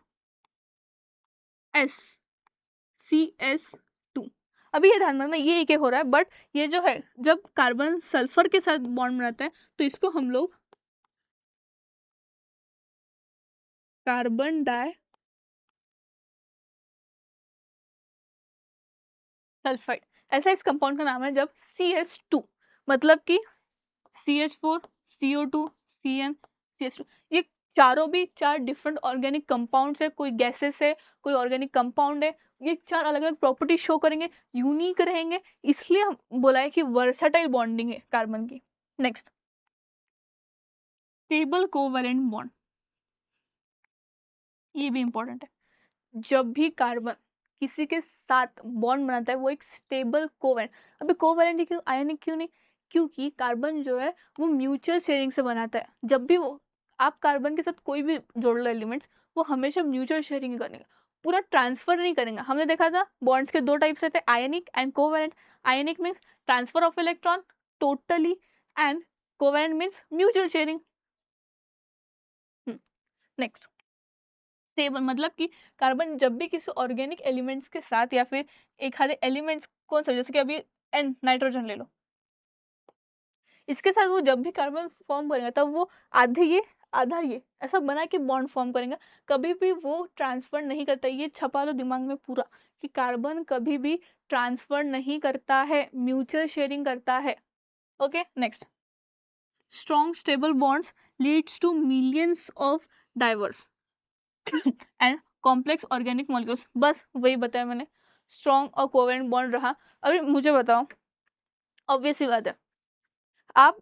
S, CS2। अभी ये ध्यान रखना ये एक एक हो रहा है, बट ये जो है जब कार्बन सल्फर के साथ बॉन्ड बनाता है तो इसको हम लोग कार्बन डाई सल्फाइड, ऐसा इस कंपाउंड का नाम है। जब CS2 मतलब कि CH4, CO2, CN, CS2, ये चारों भी 4 डिफरेंट ऑर्गेनिक कंपाउंड्स है, कोई गैसेस है, कोई ऑर्गेनिक कंपाउंड है, ये 4 अलग अलग प्रॉपर्टी शो करेंगे, यूनिक रहेंगे, इसलिए हम बोला है कि वर्सेटाइल बॉन्डिंग है कार्बन की। नेक्स्ट स्टेबल कोवैलेंट बॉन्ड, ये भी इंपॉर्टेंट है। जब भी कार्बन किसी के साथ बॉन्ड बनाता है वो एक स्टेबल कोवैलेंट। अभी कोवैलेंट क्यों आयनिक क्यों नहीं? क्योंकि कार्बन जो है वो म्यूचुअल शेयरिंग से बनाता है। जब भी वो आप कार्बन के साथ कोई भी जोड़ लो एलिमेंट्स, वो हमेशा म्यूचुअल शेयरिंग ही करेंगे, पूरा ट्रांसफर नहीं करेंगे। हमने देखा था बॉन्ड्स के दो टाइप्स रहते हैं, ionic and covalent. Ionic means transfer of electron totally, and covalent means mutual sharing. Next, stable मतलब कि कार्बन जब भी किसी ऑर्गेनिक एलिमेंट्स के साथ या फिर एक आधे एलिमेंट्स कौन सा, जैसे कि अभी एन नाइट्रोजन ले लो, इसके साथ वो जब भी कार्बन फॉर्म करेगा तब वो आधे ये आधा ये ऐसा बना के बॉन्ड फॉर्म करेंगे, कभी भी वो ट्रांसफर नहीं करता। ये छपा लो दिमाग में पूरा कि कार्बन कभी भी ट्रांसफर नहीं करता है, म्यूचुअल शेयरिंग करता है। Okay next, strong stable bonds leads to millions of diverse and complex organic molecules. बस वही बताया मैंने, स्ट्रॉन्ग और कोवेलेंट बॉन्ड रहा। अभी मुझे बताओ, ऑब्वियस सी बात है, आप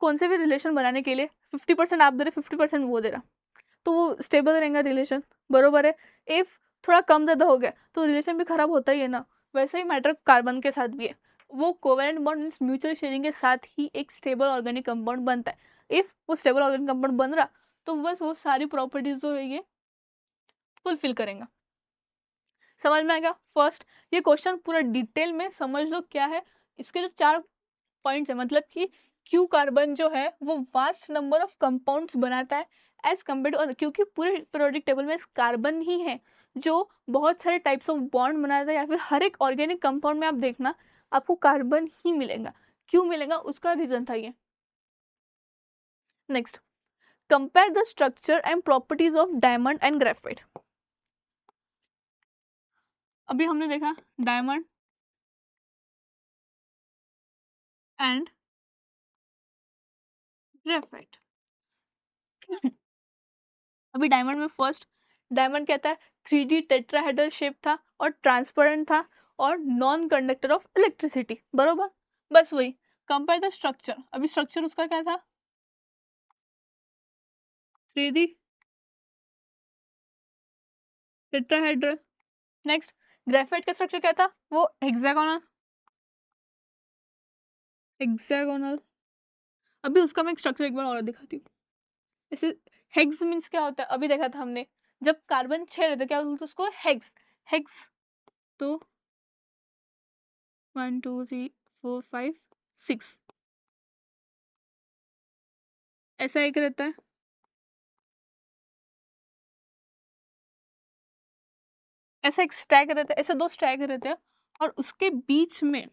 कौन से भी रिलेशन बनाने के लिए 50% आप दे रहे 50% वो दे रहा, तो वो स्टेबल रहेगा रिलेशन, बरोबर है। इफ थोड़ा कम ज़्यादा हो गया तो रिलेशन भी खराब होता ही है ना। वैसे ही मैटर कार्बन के साथ भी है, वो covalent bond means mutual sharing के साथ ही एक स्टेबल ऑर्गेनिक कंपाउंड बनता है। इफ वो स्टेबल ऑर्गेनिक कंपाउंड बन रहा तो बस वो सारी प्रॉपर्टीज जो है ये फुलफिल करेंगे। समझ में आएगा? फर्स्ट ये क्वेश्चन पूरा डिटेल में समझ लो क्या है। इसके जो 4 पॉइंट्स है, मतलब कि क्यों कार्बन जो है वो वास्ट नंबर ऑफ कंपाउंड्स बनाता है एज कम्पेयर टू, क्योंकि पूरे पीरियोडिक टेबल में कार्बन ही है जो बहुत सारे टाइप्स ऑफ बॉन्ड बनाता है, या फिर हर एक ऑर्गेनिक कंपाउंड में आप देखना आपको कार्बन ही मिलेगा। क्यों मिलेगा उसका रीजन था ये। Next, compare the structure and properties of diamond and graphite. अभी हमने देखा डायमंड एंड ग्रेफाइट। अभी डायमंड में फर्स्ट डायमंड कहता है 3D टेट्राहेड्रल शेप था और ट्रांसपेरेंट था और नॉन कंडक्टर ऑफ इलेक्ट्रिसिटी, बरोबर। बस वही, कंपेयर द स्ट्रक्चर। अभी स्ट्रक्चर उसका क्या था, 3D टेट्राहेड्रल। नेक्स्ट, ग्रेफाइट का स्ट्रक्चर क्या था, वो हेक्सागोनल। हेक्सागोनल। अभी उसका मैं स्ट्रक्चर एक बार और दिखाती हूँ। ऐसे हेक्स मीन्स क्या होता है, अभी देखा था हमने जब कार्बन 6 रहते क्या बोलते उसको, हेक्स। हेक्स तो 1 2 3 4 5 6 ऐसा एक रहता है। ऐसा एक स्टैक रहता है, ऐसे 2 स्टैक रहते हैं और उसके बीच में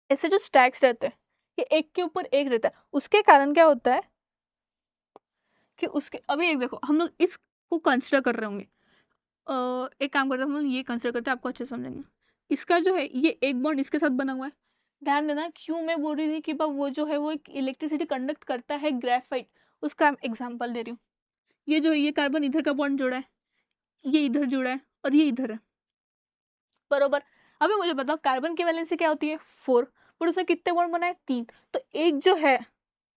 ऐसे जो स्टैक्स रहते हैं ये एक के ऊपर एक रहता है। उसके कारण क्या होता है कि उसके, अभी एक देखो हम लोग इसको कंसिडर कर रहे होंगे, एक काम करते हैं हम लोग ये कंसिडर करते हैं, आपको अच्छे समझेंगे। इसका जो है ये एक बॉन्ड इसके साथ बना हुआ है। ध्यान देना क्यों मैं बोल रही थी कि वो जो है वो एक इलेक्ट्रिसिटी कंडक्ट करता है, ग्रेफाइट, उसका एग्जाम्पल दे रही हूँ। ये जो है ये कार्बन इधर का बॉन्ड जुड़ा है, ये इधर जुड़ा है और ये इधर है, बरोबर। अभी मुझे बताओ कार्बन की वैलेंसी क्या होती है 4, पर उसने कितने बॉन्ड बनाए 3, तो एक जो है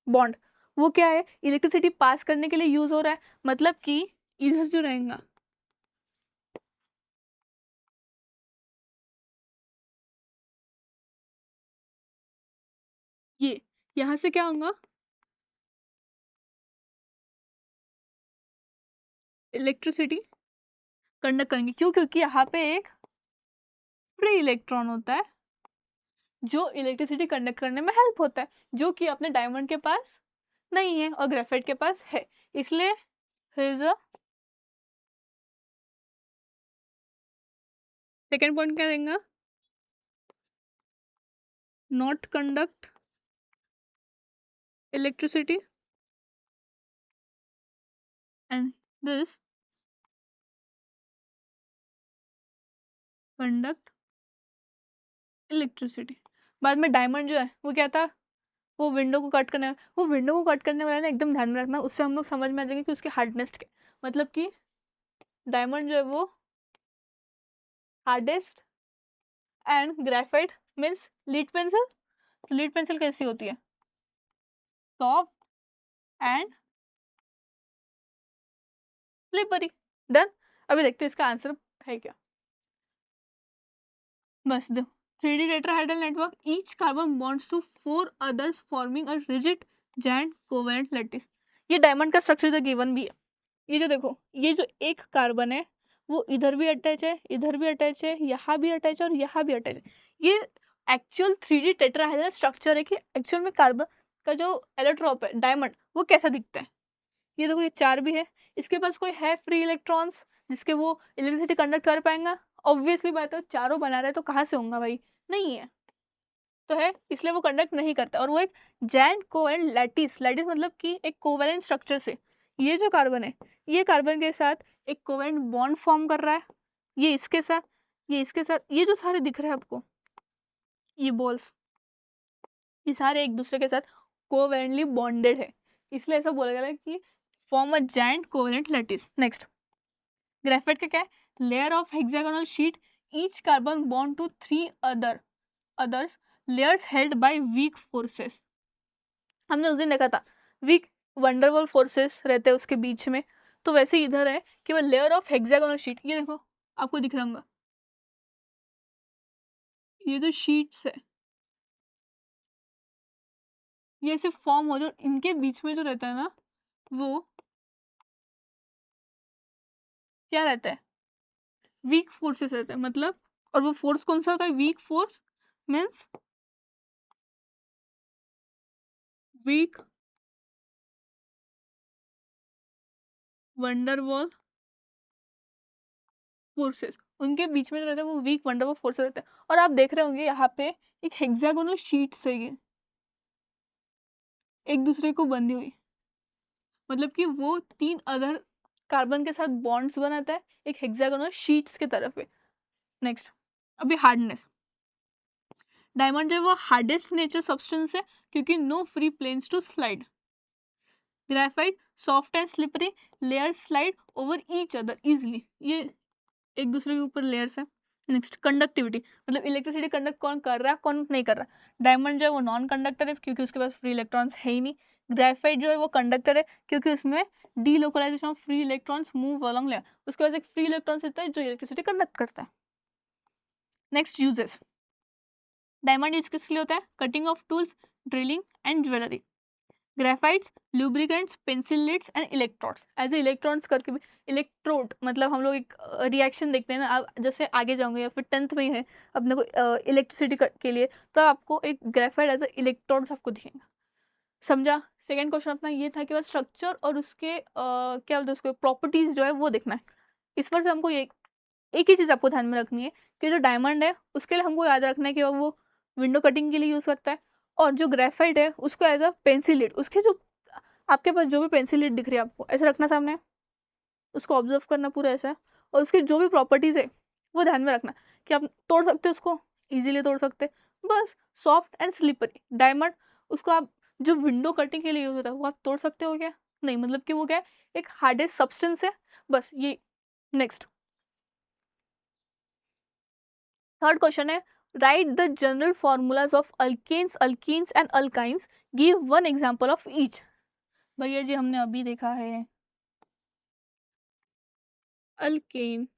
बॉन्ड वो क्या है, इलेक्ट्रिसिटी पास करने के लिए यूज हो रहा है, मतलब कि इधर जो रहेगा ये, यहां से क्या होगा, इलेक्ट्रिसिटी कंडक्ट करेंगे। क्यों? क्योंकि यहाँ पे एक फ्री इलेक्ट्रॉन होता है जो इलेक्ट्रिसिटी कंडक्ट करने में हेल्प होता है, जो कि अपने डायमंड के पास नहीं है और ग्रेफाइट के पास है, इसलिए इज अ सेकेंड पॉइंट क्या रहेगा, not conduct electricity and this conduct electricity. बाद में डायमंड जो है वो क्या था, वो विंडो को कट करने, वो विंडो को कट करने वाला ना एकदम ध्यान में रखना, उससे हम लोग समझ में आ जाएंगे कि उसकी हार्डनेस क्या, मतलब कि डायमंड जो है वो hardest and graphite means lead pencil. Lead pencil कैसी होती है, सॉफ्ट एंड स्लिपरी। डन। अभी देखते हैं इसका आंसर है क्या। बस दो 3D tetrahedral network, each carbon bonds to 4 others forming a rigid giant covalent lattice. ये डायमंड का स्ट्रक्चर तो गिवन भी है। ये जो देखो, ये जो एक कार्बन है वो इधर भी अटैच है, इधर भी अटैच है, यहाँ भी अटैच है और यहाँ भी अटैच है। ये एक्चुअल 3D टेट्राहेड्रल स्ट्रक्चर है कि एक्चुअल में कार्बन का जो एलोट्रोप है डायमंड वो कैसा दिखता है। ये देखो, ये 4 भी है, इसके पास कोई है फ्री इलेक्ट्रॉन्स जिसके वो इलेक्ट्रिसिटी कंडक्ट कर पाएंगा? ऑब्वियसली बात है, चारों बना रहे तो कहाँ से होगा भाई, नहीं है। तो है, इसलिए वो कंडक्ट नहीं करता। और वो एक जॉइंट कोवेलेंट लैटिस, लैटिस मतलब कि एक कोवेलेंट स्ट्रक्चर से ये जो कार्बन है, ये कार्बन के साथ एक कोवेलेंट बॉन्ड फॉर्म कर रहा है, ये इसके साथ, ये इसके साथ, ये जो सारे दिख रहे हैं आपको, ये बॉल्स, ये सारे एक दूसरे के साथ कोवेलेंटली बॉन्डेड है, इसलिए ऐसा बोला गया है कि form a giant covalent lattice. Next, graphite का क्या है? Layer of hexagonal sheet, each carbon bond to 3 others layers held by weak forces. हमने उस दिन देखा था वीक वंडरवॉल फोर्सेस रहते हैं उसके बीच में, तो वैसे ही इधर है कि वो लेयर ऑफ हेक्सागोनल शीट, ये देखो आपको दिख रहा होगा, ये जो शीट्स है ये ऐसे फॉर्म हो रहे, इनके बीच में जो रहता है ना वो क्या रहता है? वीक फोर्सेस रहता है मतलब। और वो फोर्स कौन सा होता है? Weak force means weak van der Waals forces, उनके बीच में जो रहता है वो वीक वंडरवॉल फोर्सेस रहता है। और आप देख रहे होंगे यहाँ पे एक हेक्सागोनल शीट से ये एक दूसरे को बंधी हुई, मतलब कि वो 3 अदर कार्बन के साथ बॉन्ड्स बनाता है एक हेक्सागोनल शीट्स के तरफ है। नेक्स्ट, अभी हार्डनेस, डायमंड जो है वो हार्डेस्ट नेचर सब्सटेंस है क्योंकि no free planes to slide. Graphite soft and slippery, layer slide over each other easily, ये एक दूसरे के ऊपर लेयर्स है। नेक्स्ट, कंडक्टिविटी, मतलब इलेक्ट्रिसिटी कंडक्ट कौन कर रहा है कौन नहीं कर रहा। डायमंड जो है वो नॉन कंडक्टर है क्योंकि उसके पास फ्री इलेक्ट्रॉन्स है ही नहीं। ग्रेफाइट जो है वो कंडक्टर है क्योंकि उसमें delocalisation of free electrons move along layer, उसके पास एक फ्री इलेक्ट्रॉन्स होता है जो इलेक्ट्रिसिटी कंडक्ट करता है। नेक्स्ट, यूजेस, डायमंड यूज किसके लिए होता है? Cutting of tools, drilling and jewellery. Graphites, lubricants, pencil leads and electrodes, as electrons करके भी। इलेक्ट्रोड मतलब हम लोग एक रिएक्शन देखते हैं ना, आप जैसे आगे जाओगे या फिर 10th में ही है अपने को इलेक्ट्रिसिटी के लिए, तो आपको एक ग्रेफाइट एज ए इलेक्ट्रोड्स आपको दिखेगा। समझा? सेकेंड क्वेश्चन अपना ये था कि बस स्ट्रक्चर और उसके क्या बोलते हैं उसको प्रॉपर्टीज जो है वो देखना है। इस पर से हमको ये एक ही चीज़ आपको ध्यान में रखनी है कि जो डायमंड है उसके लिए हमको याद रखना है कि वो विंडो कटिंग के लिए यूज़ करता है, और जो ग्रेफाइट है उसको एज अ पेंसिल लीड, उसके जो आपके पास जो भी पेंसिल लीड दिख रही है आपको ऐसे रखना सामने, उसको ऑब्जर्व करना पूरा ऐसा, और उसकी जो भी प्रॉपर्टीज़ है वो ध्यान में रखना कि आप तोड़ सकते हो उसको, इजीली तोड़ सकते, बस। सॉफ्ट एंड स्लिपरी डायमंड, उसको आप जो विंडो कटिंग के लिए यूज़ होता है वो आप तोड़ सकते हो क्या? नहीं, मतलब कि वो क्या है, एक हार्डेस्ट सब्सटेंस है, बस ये। नेक्स्ट, थर्ड क्वेश्चन है, write the general formulas of alkanes, alkenes and alkynes, give one example of each. भैया जी हमने अभी देखा है alkane,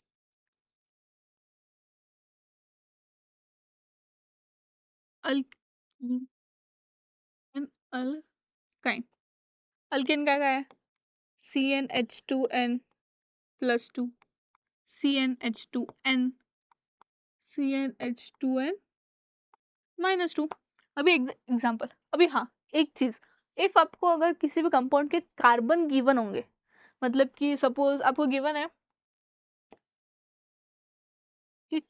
alkene and alkyne. Alkane क्या है? CnH2n+2, CnH2n, CnH2n-2। अभी एग्जांपल, अभी हाँ, एक चीज, इफ आपको अगर किसी भी कंपाउंड के कार्बन गिवन होंगे, मतलब कि सपोज आपको गिवन है कि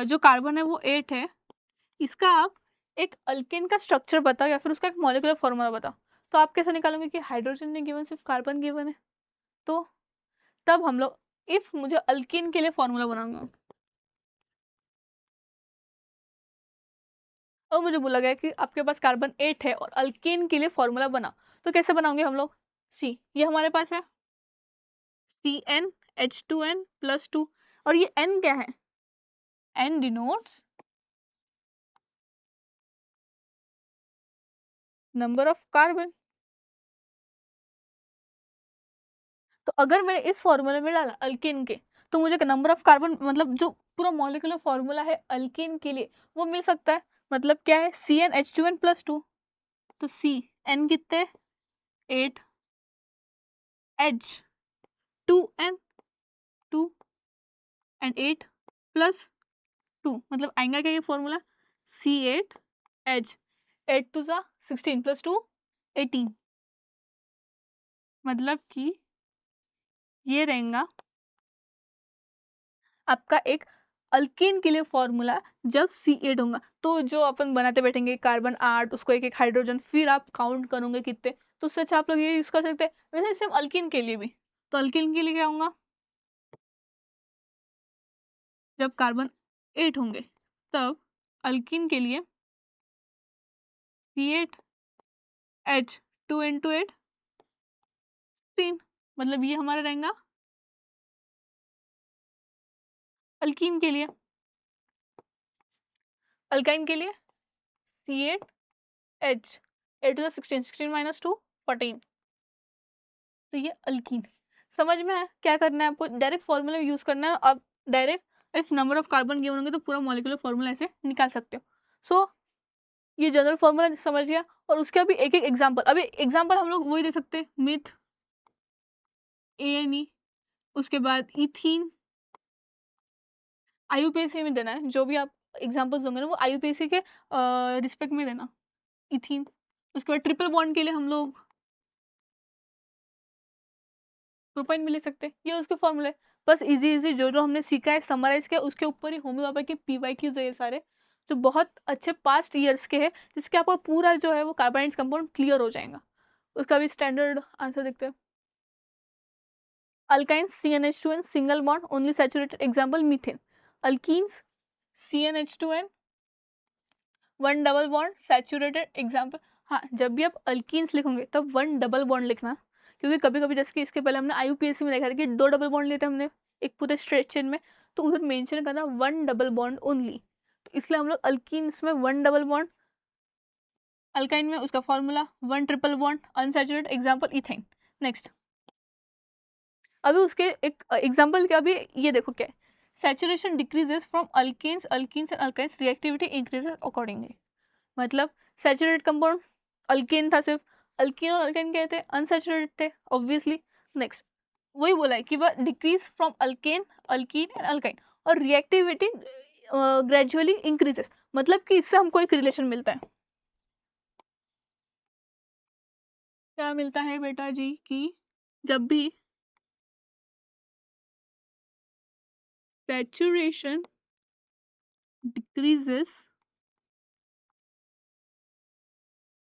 जो कार्बन है वो 8 है, इसका आप एक अल्केन का स्ट्रक्चर बताओ या फिर उसका एक मॉलिक्यूलर फॉर्मूला बताओ, तो आप कैसे निकालोगे कि हाइड्रोजन नहीं गिवन, सिर्फ कार्बन गिवन है? तो तब हम लोग, इफ मुझे अल्केन के लिए फॉर्मूला बनाऊंगा और मुझे बोला गया कि आपके पास कार्बन 8 है और अल्केन के लिए फॉर्मूला बना, तो कैसे बनाओगे हम लोग? सी, ये हमारे पास है CnH2n+2, और ये N क्या है? N denotes number of carbon. तो अगर मैंने इस फॉर्मूले में डाला अल्केन के, तो मुझे नंबर ऑफ कार्बन मतलब जो पूरा मॉलिक्यूलर फॉर्मूला है अल्कीन के लिए, वो मिल सकता है। मतलब क्या है, CnH2n+2, तो Cn कितने 8, H2n 2 एंड 8 + 2, मतलब आएगा क्या ये फॉर्मूला, C8H, 8 2 सा 16 + 2 18, मतलब कि ये रहेगा आपका एक अल्कीन के लिए फॉर्मूला जब C8 होगा। तो जो अपन बनाते बैठेंगे कार्बन 8, उसको एक एक हाइड्रोजन, फिर आप काउंट करोगे कितने, तो उससे अच्छा आप लोग ये यूज कर सकते हैं। वैसे सेम अल्कीन के लिए भी, तो अल्कीन के लिए क्या होगा, जब कार्बन 8 होंगे तब अल्कीन के लिए C8H 2 × 8 16, मतलब ये हमारा रहेगा अल्कीन के लिए। अल्काइन के लिए C8H 8 + 16, 16 - 2 14, तो ये अल्कीन। समझ में है क्या करना है आपको, डायरेक्ट फॉर्मूला यूज करना है। अब direct if number of carbon given होंगे तो पूरा मॉलिक्यूलर फॉर्मूला ऐसे निकाल सकते हो। सो ये जनरल फॉर्मूला समझ गया, और उसके अभी एक एक एग्जांपल, अभी एग्जांपल हम लोग वही दे सकते हैं, मिथ ANE, उसके बाद इथीन, IUPAC में देना है, जो भी आप एग्जांपल्स दोगे ना वो IUPAC के रिस्पेक्ट में देना, इथीन। उसके बाद ट्रिपल बॉन्ड के लिए हम लोग प्रोपाइन में लिख सकते हैं, ये उसके फॉर्मूले। बस इजी इजी जो जो हमने सीखा है समराइज किया, उसके ऊपर ही होम्योपैथी के PYQs है ये सारे, जो बहुत अच्छे पास्ट ईयर्स के हैं, जिसके आपको पूरा जो है वो कार्बोनाइड्स कंपाउंड क्लियर हो जाएगा। उसका भी स्टैंडर्ड आंसर देखते हैं। Alkynes CnH2n single bond only saturated, example methane. Alkenes CnH2n 1 double bond saturated, example. हाँ, जब भी आप अल्कीन्स लिखोगे तब 1 डबल बॉन्ड लिखना, क्योंकि कभी कभी जैसे कि इसके पहले हमने IUPAC में देखा था कि 2 डबल बॉन्ड लेते हमने एक पूरे स्ट्रेट चेन में, तो उधर मेंशन करना 1 डबल बॉन्ड ओनली, तो इसलिए हम लोग अल्कीन्स में 1 डबल बॉन्ड, अल्काइन में उसका formula 1 triple bond unsaturated, example ethane. Next, अभी उसके एक एग्जांपल के, अभी ये देखो क्या है, saturation decreases from alkanes and alkynes, reactivity increases accordingly. मतलब सैचुरेटेड कंपाउंड अल्केन था सिर्फ, अल्कीन और अल्काइन क्या थे, अनसैचुरेटेड थे ऑब्वियसली। नेक्स्ट, वही बोला है कि वह decrease from alkane, alkene and alkyne, और रिएक्टिविटी ग्रेजुअली इंक्रीजेस, मतलब कि इससे हमको एक रिलेशन मिलता है। क्या मिलता है बेटा जी, कि जब भी saturation decreases,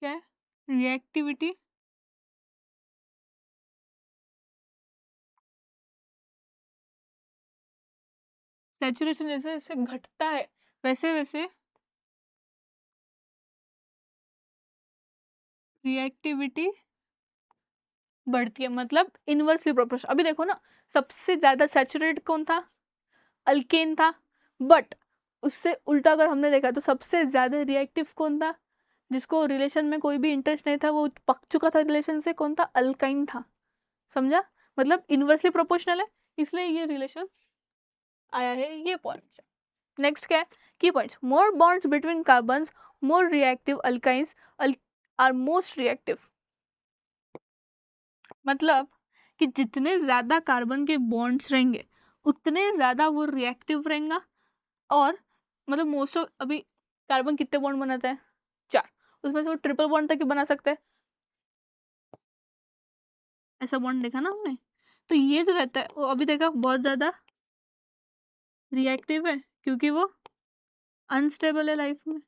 क्या रिएक्टिविटी सैचुरेशन जैसे जैसे घटता है वैसे वैसे रिएक्टिविटी बढ़ती है, मतलब इनवर्सली प्रोपोर्शनल। अभी देखो ना, सबसे ज्यादा सैचुरेटेड कौन था, अल्केन था, बट उससे उल्टा अगर हमने देखा तो सबसे ज्यादा रिएक्टिव कौन था, जिसको रिलेशन में कोई भी इंटरेस्ट नहीं था, वो पक चुका था रिलेशन से, कौन था, अल्काइन था। समझा, मतलब इनवर्सली प्रोपोर्शनल है, इसलिए ये रिलेशन आया है, ये पॉइंट। नेक्स्ट क्या है, key points, more bonds between carbons more reactive, alkynes are most reactive. मतलब कि जितने ज्यादा कार्बन के बॉन्ड्स रहेंगे उतने ज्यादा वो रिएक्टिव रहेगा, और मतलब मोस्ट ऑफ, अभी कार्बन कितने बॉन्ड बनाता है, 4, उसमें से वो ट्रिपल बॉन्ड तक ही बना सकता है, ऐसा बॉन्ड देखा ना हमने। तो ये जो रहता है वो अभी देखा बहुत ज्यादा रिएक्टिव है, क्योंकि वो अनस्टेबल है लाइफ में,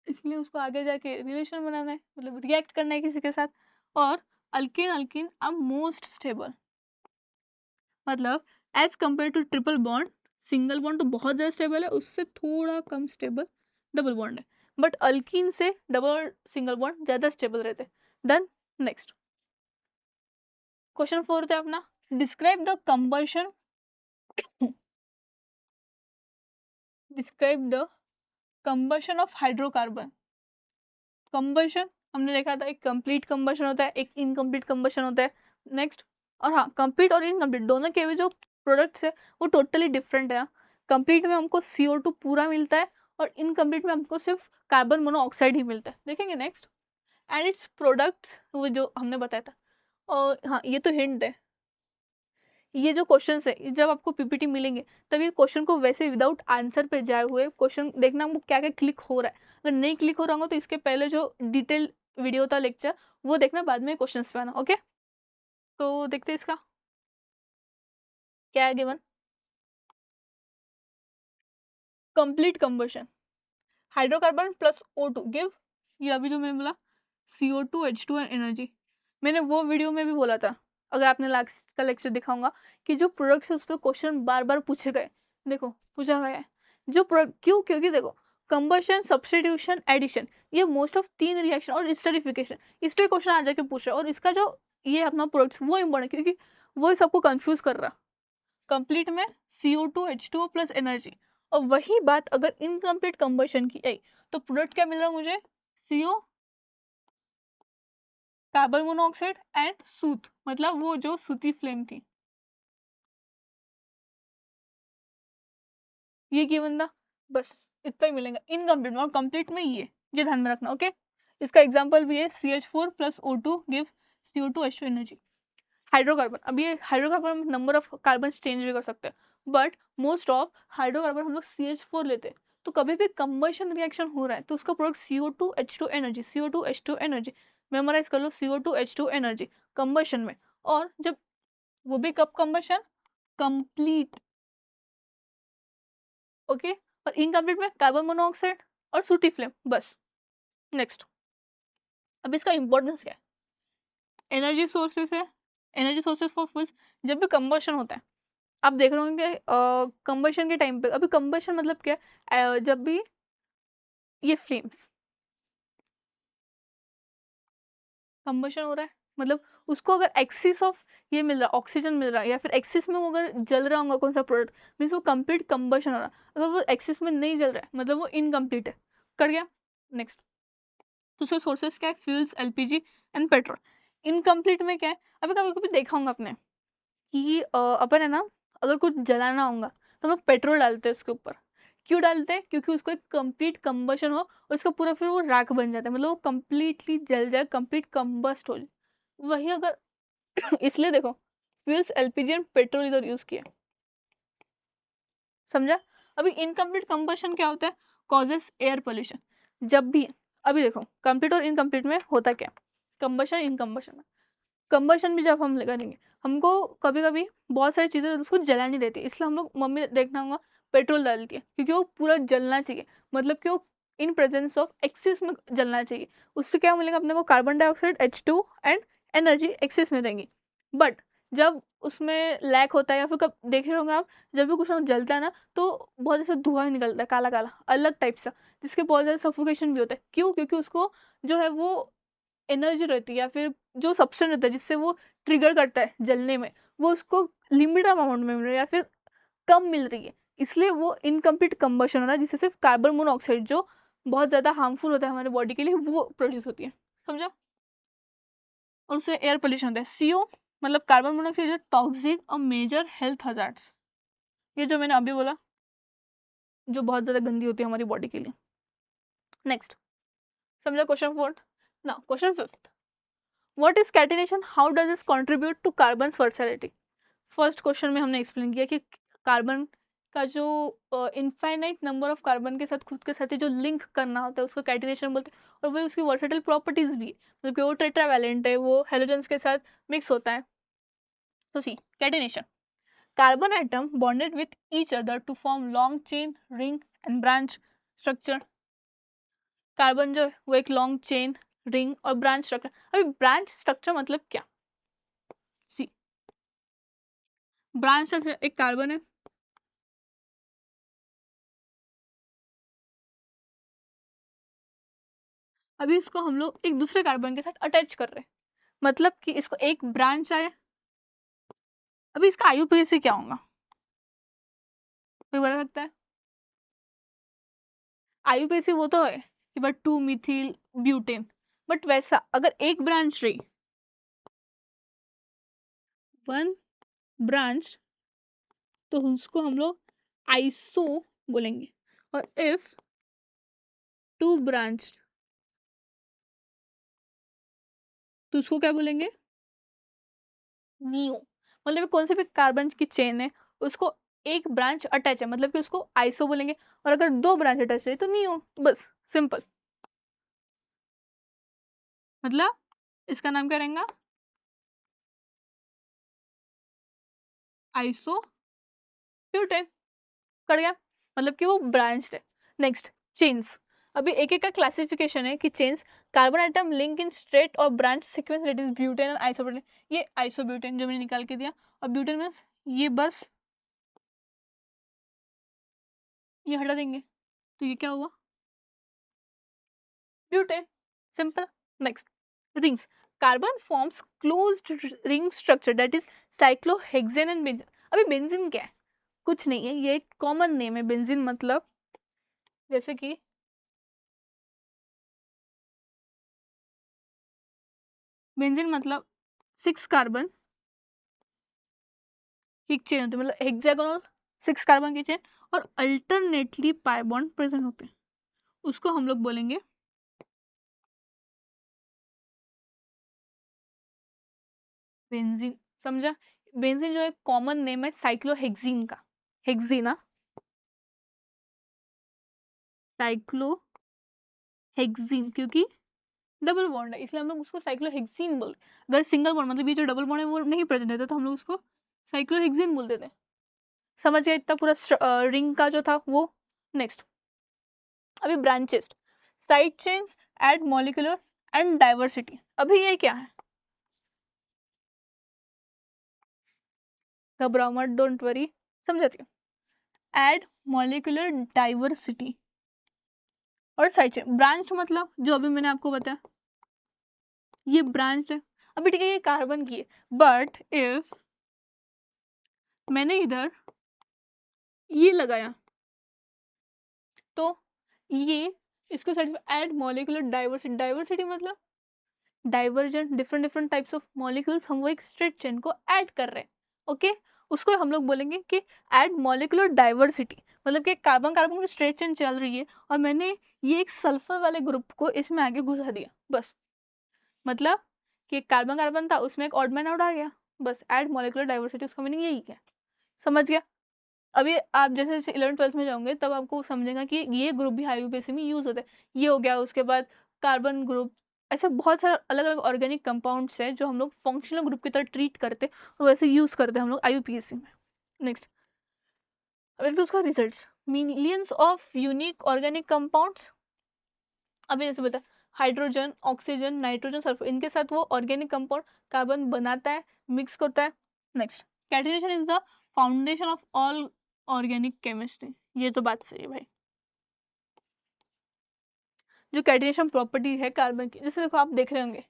इसलिए उसको आगे जाके रिलेशन बनाना है, मतलब रिएक्ट करना है किसी के साथ। और alkane alkene are most stable, मतलब as compare to triple bond, single bond तो बहुत ज़्यादा स्टेबल है, उससे थोड़ा कम स्टेबल डबल बॉन्ड है, बट अल्कीन से डबल सिंगल बॉन्ड ज़्यादा स्टेबल रहते हैं। डन। नेक्स्ट क्वेश्चन 4 है अपना, describe the combustion, describe the combustion of hydrocarbon. Combustion हमने देखा था, एक कंप्लीट कंबशन होता है, एक इनकम्प्लीट कंबशन होता है। नेक्स्ट, और हाँ, कंप्लीट और इनकम्प्लीट दोनों के भी जो प्रोडक्ट्स है वो टोटली डिफरेंट है। कंप्लीट में हमको CO2 पूरा मिलता है और इनकम्प्लीट में हमको सिर्फ कार्बन मोनोऑक्साइड ही मिलता है। देखेंगे नेक्स्ट। एंड इट्स प्रोडक्ट्स, वो जो हमने बताया था। और हाँ, ये तो हिंट है। ये जो क्वेश्चंस है, जब आपको पीपीटी मिलेंगे तब ये क्वेश्चन को वैसे विदाउट आंसर पे जाए हुए क्वेश्चन देखना, हमको क्या क्या क्लिक हो रहा है। अगर नहीं क्लिक हो रहा होगा तो इसके पहले जो डिटेल वीडियो था लेक्चर, वो देखना, बाद में क्वेश्चंस पे आना। ओके, तो देखते हैं इसका क्या है given. Complete combustion, hydrocarbon plus O2 give, ये अभी जो मैंने बोला CO2 H2 एंड एनर्जी, मैंने वो वीडियो में भी बोला था, अगर आपने लास्ट का लेक्चर दिखाऊंगा कि जो प्रोडक्ट्स है उस पर क्वेश्चन बार बार पूछे गए। देखो पूछा गया है जो प्रोडक्ट, क्यों, क्योंकि देखो कंबशन, सब्स्टिट्यूशन, एडिशन, ये मोस्ट ऑफ 3 रिएक्शन और स्टरीफिकेशन, इस पे क्वेश्चन आ जाके पूछ रहा है। और इसका जो ये अपना प्रोडक्ट्स वो इम्पोर्टेंट, क्योंकि वो सबको कंफ्यूज कर रहा। कंप्लीट में CO2 H2O प्लस एनर्जी, और वही बात अगर इनकम्प्लीट कंबशन की आई तो प्रोडक्ट क्या मिल रहा है मुझे, CO, कार्बन मोनोऑक्साइड एंड सूत, मतलब वो जो सूती फ्लेम थी, ये गिवन था। बस इतना ही मिलेगा इनकम्प्लीट में। और कंप्लीट में ये ध्यान में रखना। ओके, इसका एग्जांपल भी है CH4 plus O2 give CO2 H2 energy. Hydrocarbon, अब ये hydrocarbon number of carbon change भी कर सकते हैं, बट मोस्ट ऑफ हाइड्रोकार्बन हम लोग CH4 लेते हैं। तो कभी भी कंबशन रिएक्शन हो रहा है तो उसका product CO2 H2 energy, CO2 H2 energy, memorise कर लो, CO2 H2 एनर्जी कंबशन में। और जब वो भी कब कंबशन, कंप्लीट। ओके, और इनकम्प्लीट में कार्बन मोनोऑक्साइड और सूटी फ्लेम, बस। नेक्स्ट, अब इसका इंपॉर्टेंस क्या है। एनर्जी सोर्सेस है, एनर्जी सोर्सेस फॉर फ्यूल्स, जब भी कंबशन होता है आप देख रहे होंगे कंबशन के टाइम पे, अभी कंबशन मतलब क्या है, जब भी ये फ्लेम्स कंबशन हो रहा है, मतलब उसको अगर एक्सिस ऑफ ये मिल रहा है, ऑक्सीजन मिल रहा है, या फिर एक्सिस में वो अगर जल रहा होगा कौन सा प्रोडक्ट, मीन्स वो कंप्लीट कंबशन हो रहा है। अगर वो एक्सिस में नहीं जल रहा है मतलब वो इनकम्प्लीट है। कर गया। नेक्स्ट, दूसरे सोर्सेस क्या है, fuels, LPG and petrol. Incomplete में क्या है, अभी कभी कभी देखा होगा आपने कि अपन है ना, अगर कुछ जलाना होगा तो हम लोग पेट्रोल डालते हैं उसके ऊपर। क्यों डालते हैं, क्योंकि उसको एक कंप्लीट कंबशन हो और उसका पूरा फिर वो राख बन जाता है, मतलब वो कंप्लीटली जल जाए, कंप्लीट कंबस्ट हो जाए। वही अगर इसलिए देखो फ्यूल्स, LPG एंड पेट्रोल इधर यूज किया, समझा। अभी इनकम्प्लीट कंबशन क्या होता है, कॉजेस एयर पोल्यूशन। जब भी, अभी देखो कंप्लीट और इनकम्प्लीट में होता क्या, कंबशन इनकम्बशन। कंबशन भी जब हम करेंगे, हमको कभी कभी बहुत सारी चीज़ें उसको जलानी रहती है, इसलिए हम लोग, मम्मी देखना होगा पेट्रोल डालती है, क्योंकि वो पूरा जलना चाहिए, मतलब कि वो इन प्रेजेंस ऑफ एक्सिस में जलना चाहिए। उससे क्या मिलेगा अपने को, carbon dioxide H2 and energy axis में रहेंगी। बट जब उसमें लैक होता है, या फिर कब देख रहे होंगे आप, जब भी कुछ ना जलता है ना तो बहुत ऐसा धुआं निकलता है, काला काला अलग टाइप सा, जिसके बहुत ज़्यादा सफोकेशन भी होता है। क्यों, क्योंकि उसको जो है वो एनर्जी रहती है, या फिर जो सब्सटेंस रहता है जिससे वो ट्रिगर करता है जलने में, वो उसको लिमिटेड अमाउंट में मिल रहा है या फिर कम मिल रही है, इसलिए वो इनकम्प्लीट कंबशन हो रहा है, जिससे सिर्फ कार्बन मोनोऑक्साइड जो बहुत ज़्यादा हार्मफुल होता है हमारे बॉडी के लिए, वो प्रोड्यूस होती है, समझा। और उससे एयर पोल्यूशन होता है। CO मतलब कार्बन मोनोऑक्साइड इज टॉक्सिक और मेजर हेल्थ हजार्ड्स, ये जो मैंने अभी बोला, जो बहुत ज़्यादा गंदी होती है हमारी बॉडी के लिए। नेक्स्ट, समझा क्वेश्चन फोर्थ। ना question fifth, what is catenation, how does is contribute to carbon versatility. First question में हमने एक्सप्लेन किया कि कार्बन का जो इनफाइनाइट नंबर ऑफ कार्बन के साथ खुद के साथ ही जो लिंक करना होता है उसको कैटिनेशन बोलते हैं, और वही उसकी वर्सेटाइल प्रॉपर्टीज भी है, मतलब कि वो टेट्रावैलेंट है, वो हेलोजेंस के साथ मिक्स होता है। तो see catenation, carbon atom bonded with each other to form long chain, ring and branch structure. Carbon जो है वो एक लॉन्ग चेन, रिंग और ब्रांच स्ट्रक्चर। अभी ब्रांच स्ट्रक्चर मतलब क्या, सी ब्रांच स्ट्रक्चर, एक कार्बन है, अभी इसको हम लोग एक दूसरे कार्बन के साथ अटैच कर रहे हैं, मतलब कि इसको एक ब्रांच आया। अभी इसका IUPAC क्या होगा, कोई बता सकता है। IUPAC वो तो है कि बट 2 मिथिल ब्यूटेन, बट वैसा अगर एक ब्रांच रही, वन ब्रांच, तो उसको हम लोग आइसो बोलेंगे, और इफ टू ब्रांच तो उसको क्या बोलेंगे, नियो। मतलब कौन से भी कार्बन की चेन है उसको एक ब्रांच अटैच है मतलब कि उसको आइसो बोलेंगे, और अगर दो ब्रांच अटैच है तो नियो, बस सिंपल। मतलब इसका नाम क्या रहेगा, आइसो ब्यूटेन, कर गया, मतलब कि वो ब्रांच्ड है। Next, chains. अभी एक एक का क्लासिफिकेशन है कि chains, carbon item link in straight और branch sequence, that is butane और आइसोब्यूटेन। ये आइसोब्यूटेन जो मैंने निकाल के दिया, और ब्यूटेन मीन्स ये बस ये हटा देंगे तो ये क्या हुआ, butane, simple. Next, rings. Carbon forms closed ring structure, that is cyclohexane and benzene. अभी बेंजीन क्या है, कुछ नहीं है, ये एक कॉमन नेम है बेंजीन। मतलब जैसे कि बेंजीन मतलब 6 कार्बन की चेन होती है, मतलब हेक्सागोनल 6 कार्बन की चेन, और अल्टरनेटली पाई बॉन्ड प्रेजेंट होते हैं, उसको हम लोग बोलेंगे बेंजीन। समझा, बेंजीन जो एक कॉमन नेम है साइक्लोहेक्सीन का, हेक्सीना, साइक्लोहेक्सीन, क्योंकि डबल बॉन्ड है इसलिए हम लोग उसको साइक्लोहेक्सीन बोल। अगर सिंगल बॉन्ड मतलब ये जो डबल बॉन्ड है वो नहीं प्रेजेंट रहता तो हम लोग उसको साइक्लोहेक्सीन बोल देते हैं। समझ गया इतना पूरा रिंग का जो था वो। नेक्स्ट, अभी branches, side chains, add molecular and diversity. अभी ये क्या है, घबराओ मत, डोंट वरी, समझाती हूँ। एड मॉलिक्यूलर डाइवर्सिटी और साइड चेन। ब्रांच मतलब जो अभी मैंने आपको बताया ये ब्रांच है। अभी ठीक है ये कार्बन की है, बट इफ मैंने इधर ये लगाया तो ये इसको side add molecular diversity. Diversity मतलब divergent, different different types of molecules हम वो एक स्ट्रेट चेन को ऐड कर रहे हैं। ओके, उसको हम लोग बोलेंगे कि ऐड मॉलिक्यूलर डाइवर्सिटी। मतलब कि कार्बन कार्बन की स्ट्रेट चेन चल रही है और मैंने ये एक सल्फर वाले ग्रुप को इसमें आगे घुसा दिया, बस। मतलब कि कार्बन कार्बन था उसमें एक ऑड मैन आउट आ गया, बस ऐड मॉलिक्यूलर डाइवर्सिटी, उसका मीनिंग यही है। समझ गया। अभी आप जैसे जैसे 11th-12th में जाओगे तब आपको समझेगा कि ये ग्रुप भी आईयूपीएसी में यूज होता है। ये हो गया, उसके बाद कार्बन ग्रुप, ऐसे बहुत सारे अलग अलग ऑर्गेनिक कंपाउंड्स हैं जो हम लोग फंक्शनल ग्रुप की तरह ट्रीट करते हैं और वैसे यूज करते हैं हम लोग आईयूपीएसी में। नेक्स्ट, अब तो उसका results, millions of unique organic compounds. अभी जैसे बता, हाइड्रोजन, ऑक्सीजन, नाइट्रोजन, सल्फर, इनके साथ वो ऑर्गेनिक कंपाउंड कार्बन बनाता है, मिक्स करता है। Next, catenation is the foundation of all organic chemistry. ये तो बात सही है भाई। जो कैटिनेशन प्रॉपर्टी है कार्बन की, जैसे देखो आप देख रहे होंगे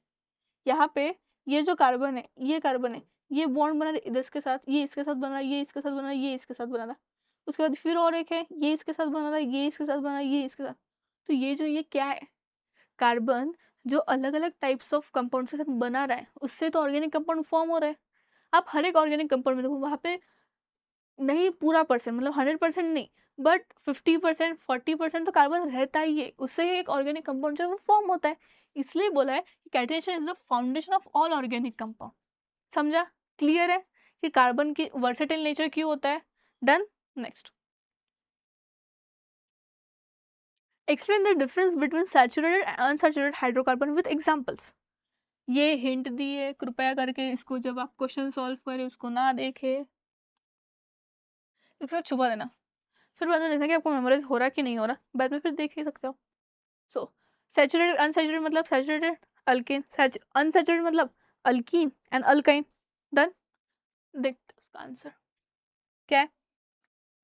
यहाँ पे ये जो कार्बन है, ये कार्बन है, ये बॉन्ड बना रहा है इसके साथ, ये इसके साथ बना रहा है, ये इसके साथ बना रहा है, ये इसके साथ बना रहा है। उसके बाद फिर और एक है, ये इसके साथ बना रहा है, ये इसके साथ बना रहा है, ये इसके साथ। तो ये जो ये क्या है, कार्बन जो अलग अलग टाइप्स ऑफ कंपाउंड से बना रहा है उससे तो ऑर्गेनिक कंपाउंड फॉर्म हो रहा है। आप हर एक ऑर्गेनिक कंपाउंड में देखो वहाँ पे नहीं पूरा परसेंट मतलब 100% नहीं, बट 50% 40% तो कार्बन रहता ही है, उससे ही एक ऑर्गेनिक कंपाउंड जो है वो फॉर्म होता है। इसलिए बोला है कि catenation is the foundation of all organic compound. समझा, क्लियर है कि कार्बन की वर्सेटाइल नेचर क्यों होता है। Done. Next, explain the difference between saturated and unsaturated hydrocarbon with examples. ये हिंट दिए, कृपया करके इसको जब आप क्वेश्चन सॉल्व करें उसको ना देखे, इसको छुपा देना, फिर बाद में देखना कि आपको मेमोराइज हो रहा कि नहीं हो रहा, बाद में फिर देख ही सकते हो। सो सैचुरेटेड अनसैचुरेटेड मतलब सैचुरेटेड अल्केन, अनसैचुरेटेड मतलब अल्कीन एंड अल्काइन। डन। देख उसका आंसर क्या है,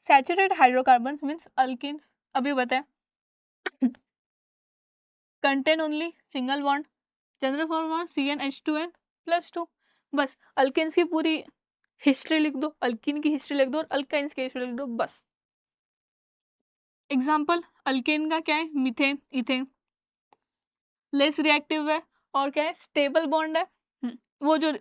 सैचुरेटेड हाइड्रोकार्बन मीन्स अल्कीन। अभी बताए, contain only single bond, general formula CnH2n+2। बस अल्केन्स की पूरी हिस्ट्री लिख दो, अल्कीन की हिस्ट्री लिख दो और अल्काइंस की हिस्ट्री लिख दो, बस। एग्जाम्पल, अल्केन का क्या है, मीथेन, इथेन, लेस रिएक्टिव है और क्या है, स्टेबल बॉन्ड है। वो जो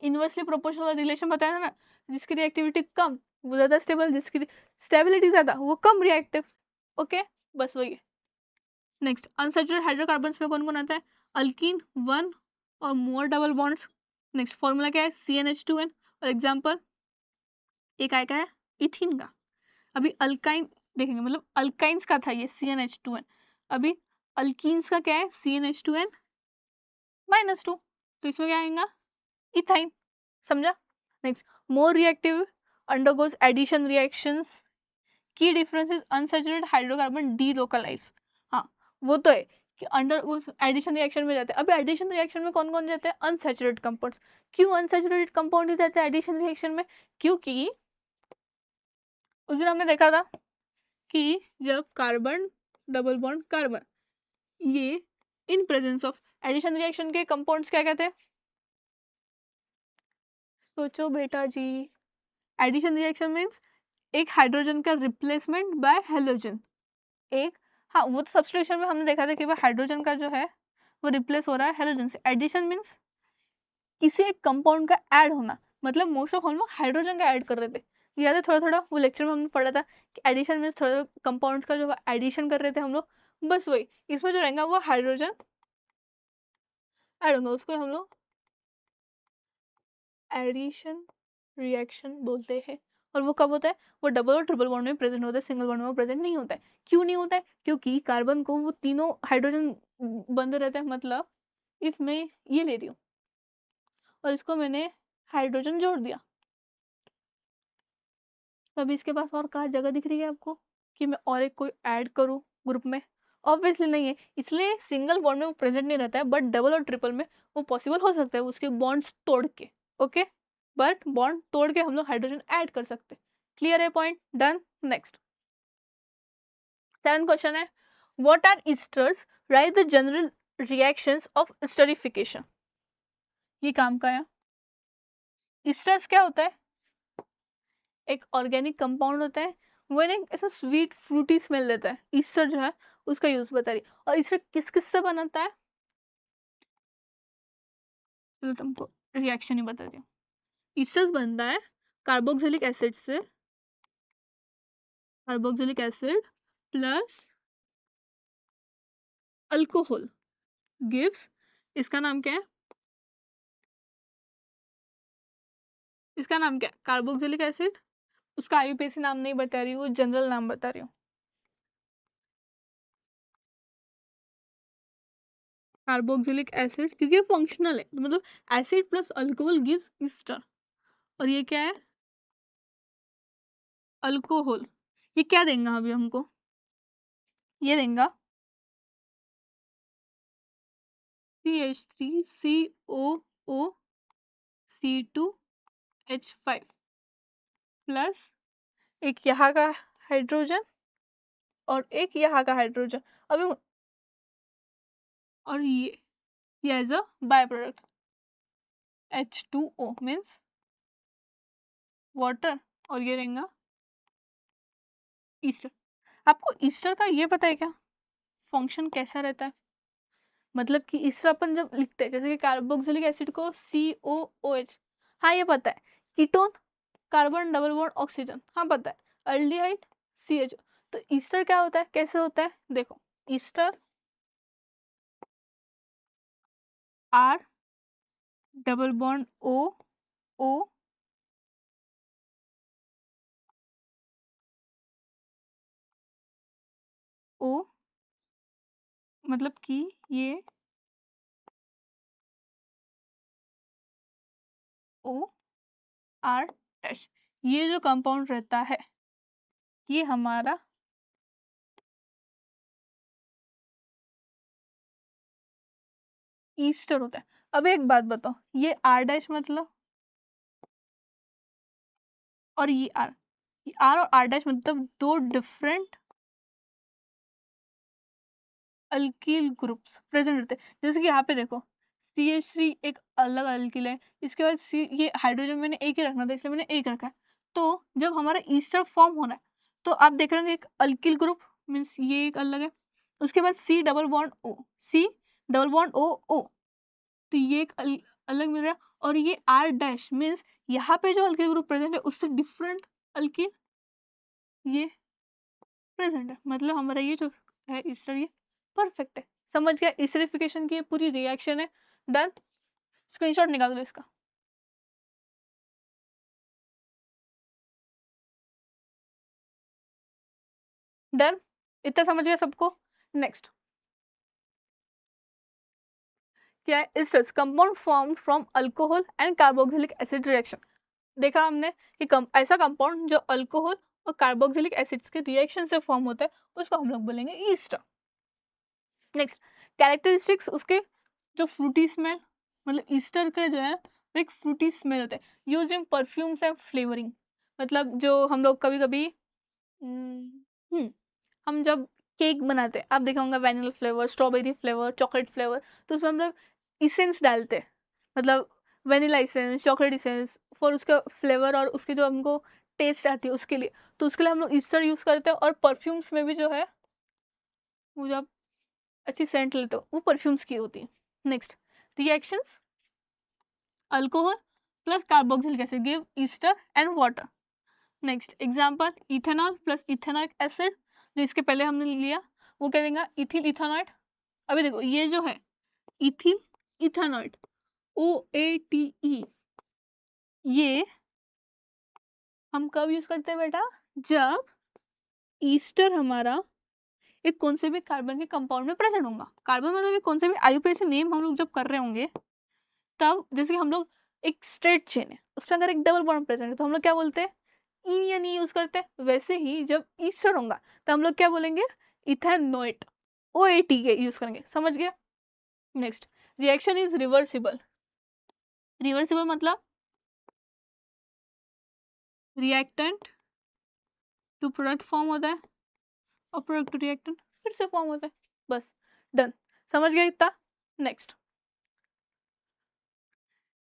इनवर्सली प्रोपोर्शनल रिलेशन बताया था ना, जिसकी रिएक्टिविटी कम वो ज़्यादा स्टेबल, जिसकी स्टेबिलिटी ज़्यादा वो कम रिएक्टिव। ओके, बस वही है। नेक्स्ट, अनसैचुरेटेड हाइड्रोकार्बन्स में कौन कौन आता है? अल्कीन, 1 और मोर डबल बॉन्ड्स। नेक्स्ट फॉर्मूला क्या है? CnH2n। और एग्जाम्पल एक आएगा है इथिन का। अभी अल्काइन देखेंगे, मतलब अल्काइंस का था ये CnH2n। अभी अल्कीन्स का क्या है? CnH2n -2। तो इसमें क्या आएगा? इथाइन। समझा? Next, more reactive undergoes addition reactions. Key difference is unsaturated hydrocarbon delocalize. हाँ, वो तो है कि अंडर एडिशन रिएक्शन में जाते हैं। अभी एडिशन रिएक्शन में कौन कौन जाते हैं? Unsaturated compounds. क्यों अनसैचुरेटेड कंपाउंड जाते हैं एडिशन रिएक्शन में? क्योंकि उस दिन हमने देखा था कि जब कार्बन डबल बॉन्ड कार्बन, ये in presence of addition reaction के कंपाउंड्स क्या कहते हैं? सोचो बेटा जी, एडिशन रिएक्शन मीन्स एक हाइड्रोजन का रिप्लेसमेंट बाय हेलोजन। एक, हाँ वो तो सब्स्टिट्यूशन में हमने देखा था कि भाई हाइड्रोजन का जो है वो रिप्लेस हो रहा है हेलोजन से। एडिशन मीन्स किसी एक कंपाउंड का ऐड होना, मतलब मोस्ट ऑफ हम लोग हाइड्रोजन का ऐड कर रहे थे। याद है थोड़ा थोड़ा वो लेक्चर में हमने पढ़ा था कि एडिशन मीन्स थोड़ा थोड़ा कंपाउंड का जो एडिशन कर रहे थे हम लोग, बस वही। इसमें जो रहेगा वो हाइड्रोजन ऐड होगा, उसको हम लोग एडिशन रिएक्शन बोलते हैं। और वो कब होता है? वो डबल और ट्रिपल बॉन्ड में प्रेजेंट होता है, सिंगल बॉन्ड में प्रेजेंट नहीं होता है। क्यों नहीं होता है? क्योंकि कार्बन को वो तीनों हाइड्रोजन बंधे रहते हैं। मतलब इफ मैं ये ले रही हूँ और इसको मैंने हाइड्रोजन जोड़ दिया, तो अभी इसके पास और कहाँ जगह दिख रही है आपको कि मैं और एक कोई ऐड करूँ ग्रुप में? ऑब्वियसली नहीं है, इसलिए सिंगल बॉन्ड में वो प्रेजेंट नहीं रहता है, बट डबल और ट्रिपल में वो पॉसिबल हो सकता है उसके बॉन्ड्स तोड़ के। ओके, बट बॉन्ड तोड़ के हम लोग हाइड्रोजन ऐड कर सकते हैं। क्लियर है point? Done. Next 7th question है, what are esters? Write the general reactions of esterification. ये काम का है। ईस्टर्स क्या होता है? एक ऑर्गेनिक कंपाउंड होता है, वो एक ऐसा स्वीट फ्रूटी स्मेल देता है। ईस्टर जो है उसका यूज बता रही। और ईस्टर किस किस से बनता है? चलो तुमको रिएक्शन ही बता रही हूँ। ईस्टर्स बनता है कार्बोक्सिलिक एसिड से, carboxylic acid plus alcohol gives, इसका नाम क्या है? इसका नाम क्या है? Carboxylic acid. उसका आईयूपीएसी नाम नहीं बता रही हूँ, जनरल नाम बता रही हूँ। कार्बोक्सिलिक एसिड, क्योंकि फंक्शनल है, मतलब acid plus alcohol gives Easter. और ये क्या है? अल्कोहल। ये क्या देंगे अभी हमको? ये देंगे CH3COO, C2H5 प्लस एक यहाँ का हाइड्रोजन और एक यहाँ का हाइड्रोजन। अभी और ये as a by product H2O means water. और ये रहेगा ईस्टर। आपको ईस्टर का ये पता है क्या फंक्शन कैसा रहता है? मतलब कि ईस्टर अपन जब लिखते हैं, जैसे कि कार्बोक्सिलिक एसिड को COOH, हाँ ये पता है। Ketone carbon double bond oxygen, हाँ पता है। Aldehyde CH। तो ईस्टर क्या होता है, कैसे होता है? देखो, Easter R double bond O O, मतलब कि ये OR-, ये जो कंपाउंड रहता है ये हमारा ईस्टर होता है। अब एक बात बताओ, ये R- मतलब और ये R और R- मतलब दो डिफरेंट अल्कील ग्रुप्स प्रेजेंट रहते हैं। जैसे कि यहाँ पे देखो CH3 एक अलग अल्कील है, इसके बाद ये हाइड्रोजन मैंने एक ही रखना था इसलिए मैंने एक रखा है। तो जब हमारा ईस्टर फॉर्म होना है तो आप देख रहे हैं एक अल्कील ग्रुप मीन्स ये एक अलग है, उसके बाद C double bond O, C double bond O, तो ये एक अलग मिल रहा है। और ये R- मीन्स यहाँ पे जो अल्कील ग्रुप प्रेजेंट है उससे डिफरेंट अल्किल ये प्रेजेंट है, मतलब हमारा ये जो है ईस्टर ये परफेक्ट है। समझ गया, ईस्टरिफिकेशन की ये पूरी रिएक्शन है। डन, स्क्रीनशॉट निकाल दो इसका। डन, इतना समझ गया सबको। नेक्स्ट क्या है, asters compound form from alcohol and carboxylic acid reaction. देखा हमने कि ऐसा कंपाउंड जो अल्कोहल और कार्बोक्सिलिक एसिड्स के रिएक्शन से फॉर्म होता है उसको हम लोग बोलेंगे ईस्टर। नेक्स्ट कैरेक्टरिस्टिक्स उसके, जो फ्रूटी स्मेल, मतलब ईस्टर का जो है वो एक फ्रूटी स्मेल होता है, use in perfumes and flavouring. मतलब जो हम लोग कभी कभी हम जब केक बनाते हैं, आप देखा होगा vanilla flavour, strawberry flavour, chocolate flavour, तो उसमें हम लोग इसेंस डालते हैं, मतलब vanilla essence, chocolate essence, for उसका फ्लेवर और उसके जो हमको टेस्ट आती है उसके लिए। तो उसके लिए हम लोग ईस्टर यूज़ करते हैं। और परफ्यूम्स में भी जो है वो जब अच्छी सेंट लेते हो वो परफ्यूम्स की होती है। Next reactions, alcohol plus carboxylic acid give Easter and water. Next example, ethanol plus ethanoic acid, जो इसके पहले हमने लिया, वो क्या देगा, इथिल इथेनॉइड। अभी देखो ये जो है इथिल इथेनॉइड, OATE, ये हम कब यूज करते हैं बेटा, जब ईस्टर हमारा एक कौन से भी कार्बन के कंपाउंड में प्रेजेंट होगा। कार्बन मतलब कौन से भी IUPAC नेम हम लोग जब कर रहे होंगे, तब जैसे कि हम लोग एक स्ट्रेट चेन है उसमें अगर एक डबल बॉन्ड प्रेजेंट है तो हम लोग क्या बोलते हैं, ई या नी यूज करते हैं। वैसे ही जब ईस्टर होगा तो हम लोग क्या बोलेंगे, इथेनोएट, OAT के यूज करेंगे। समझ गया। Next reaction is reversible. Reversible मतलब रिएक्टेंट टू प्रोडक्ट फॉर्म होता है और प्रोडक्ट टू रिएक्टेंट फिर से फॉर्म होता है। बस डन, समझ गया इतना। Next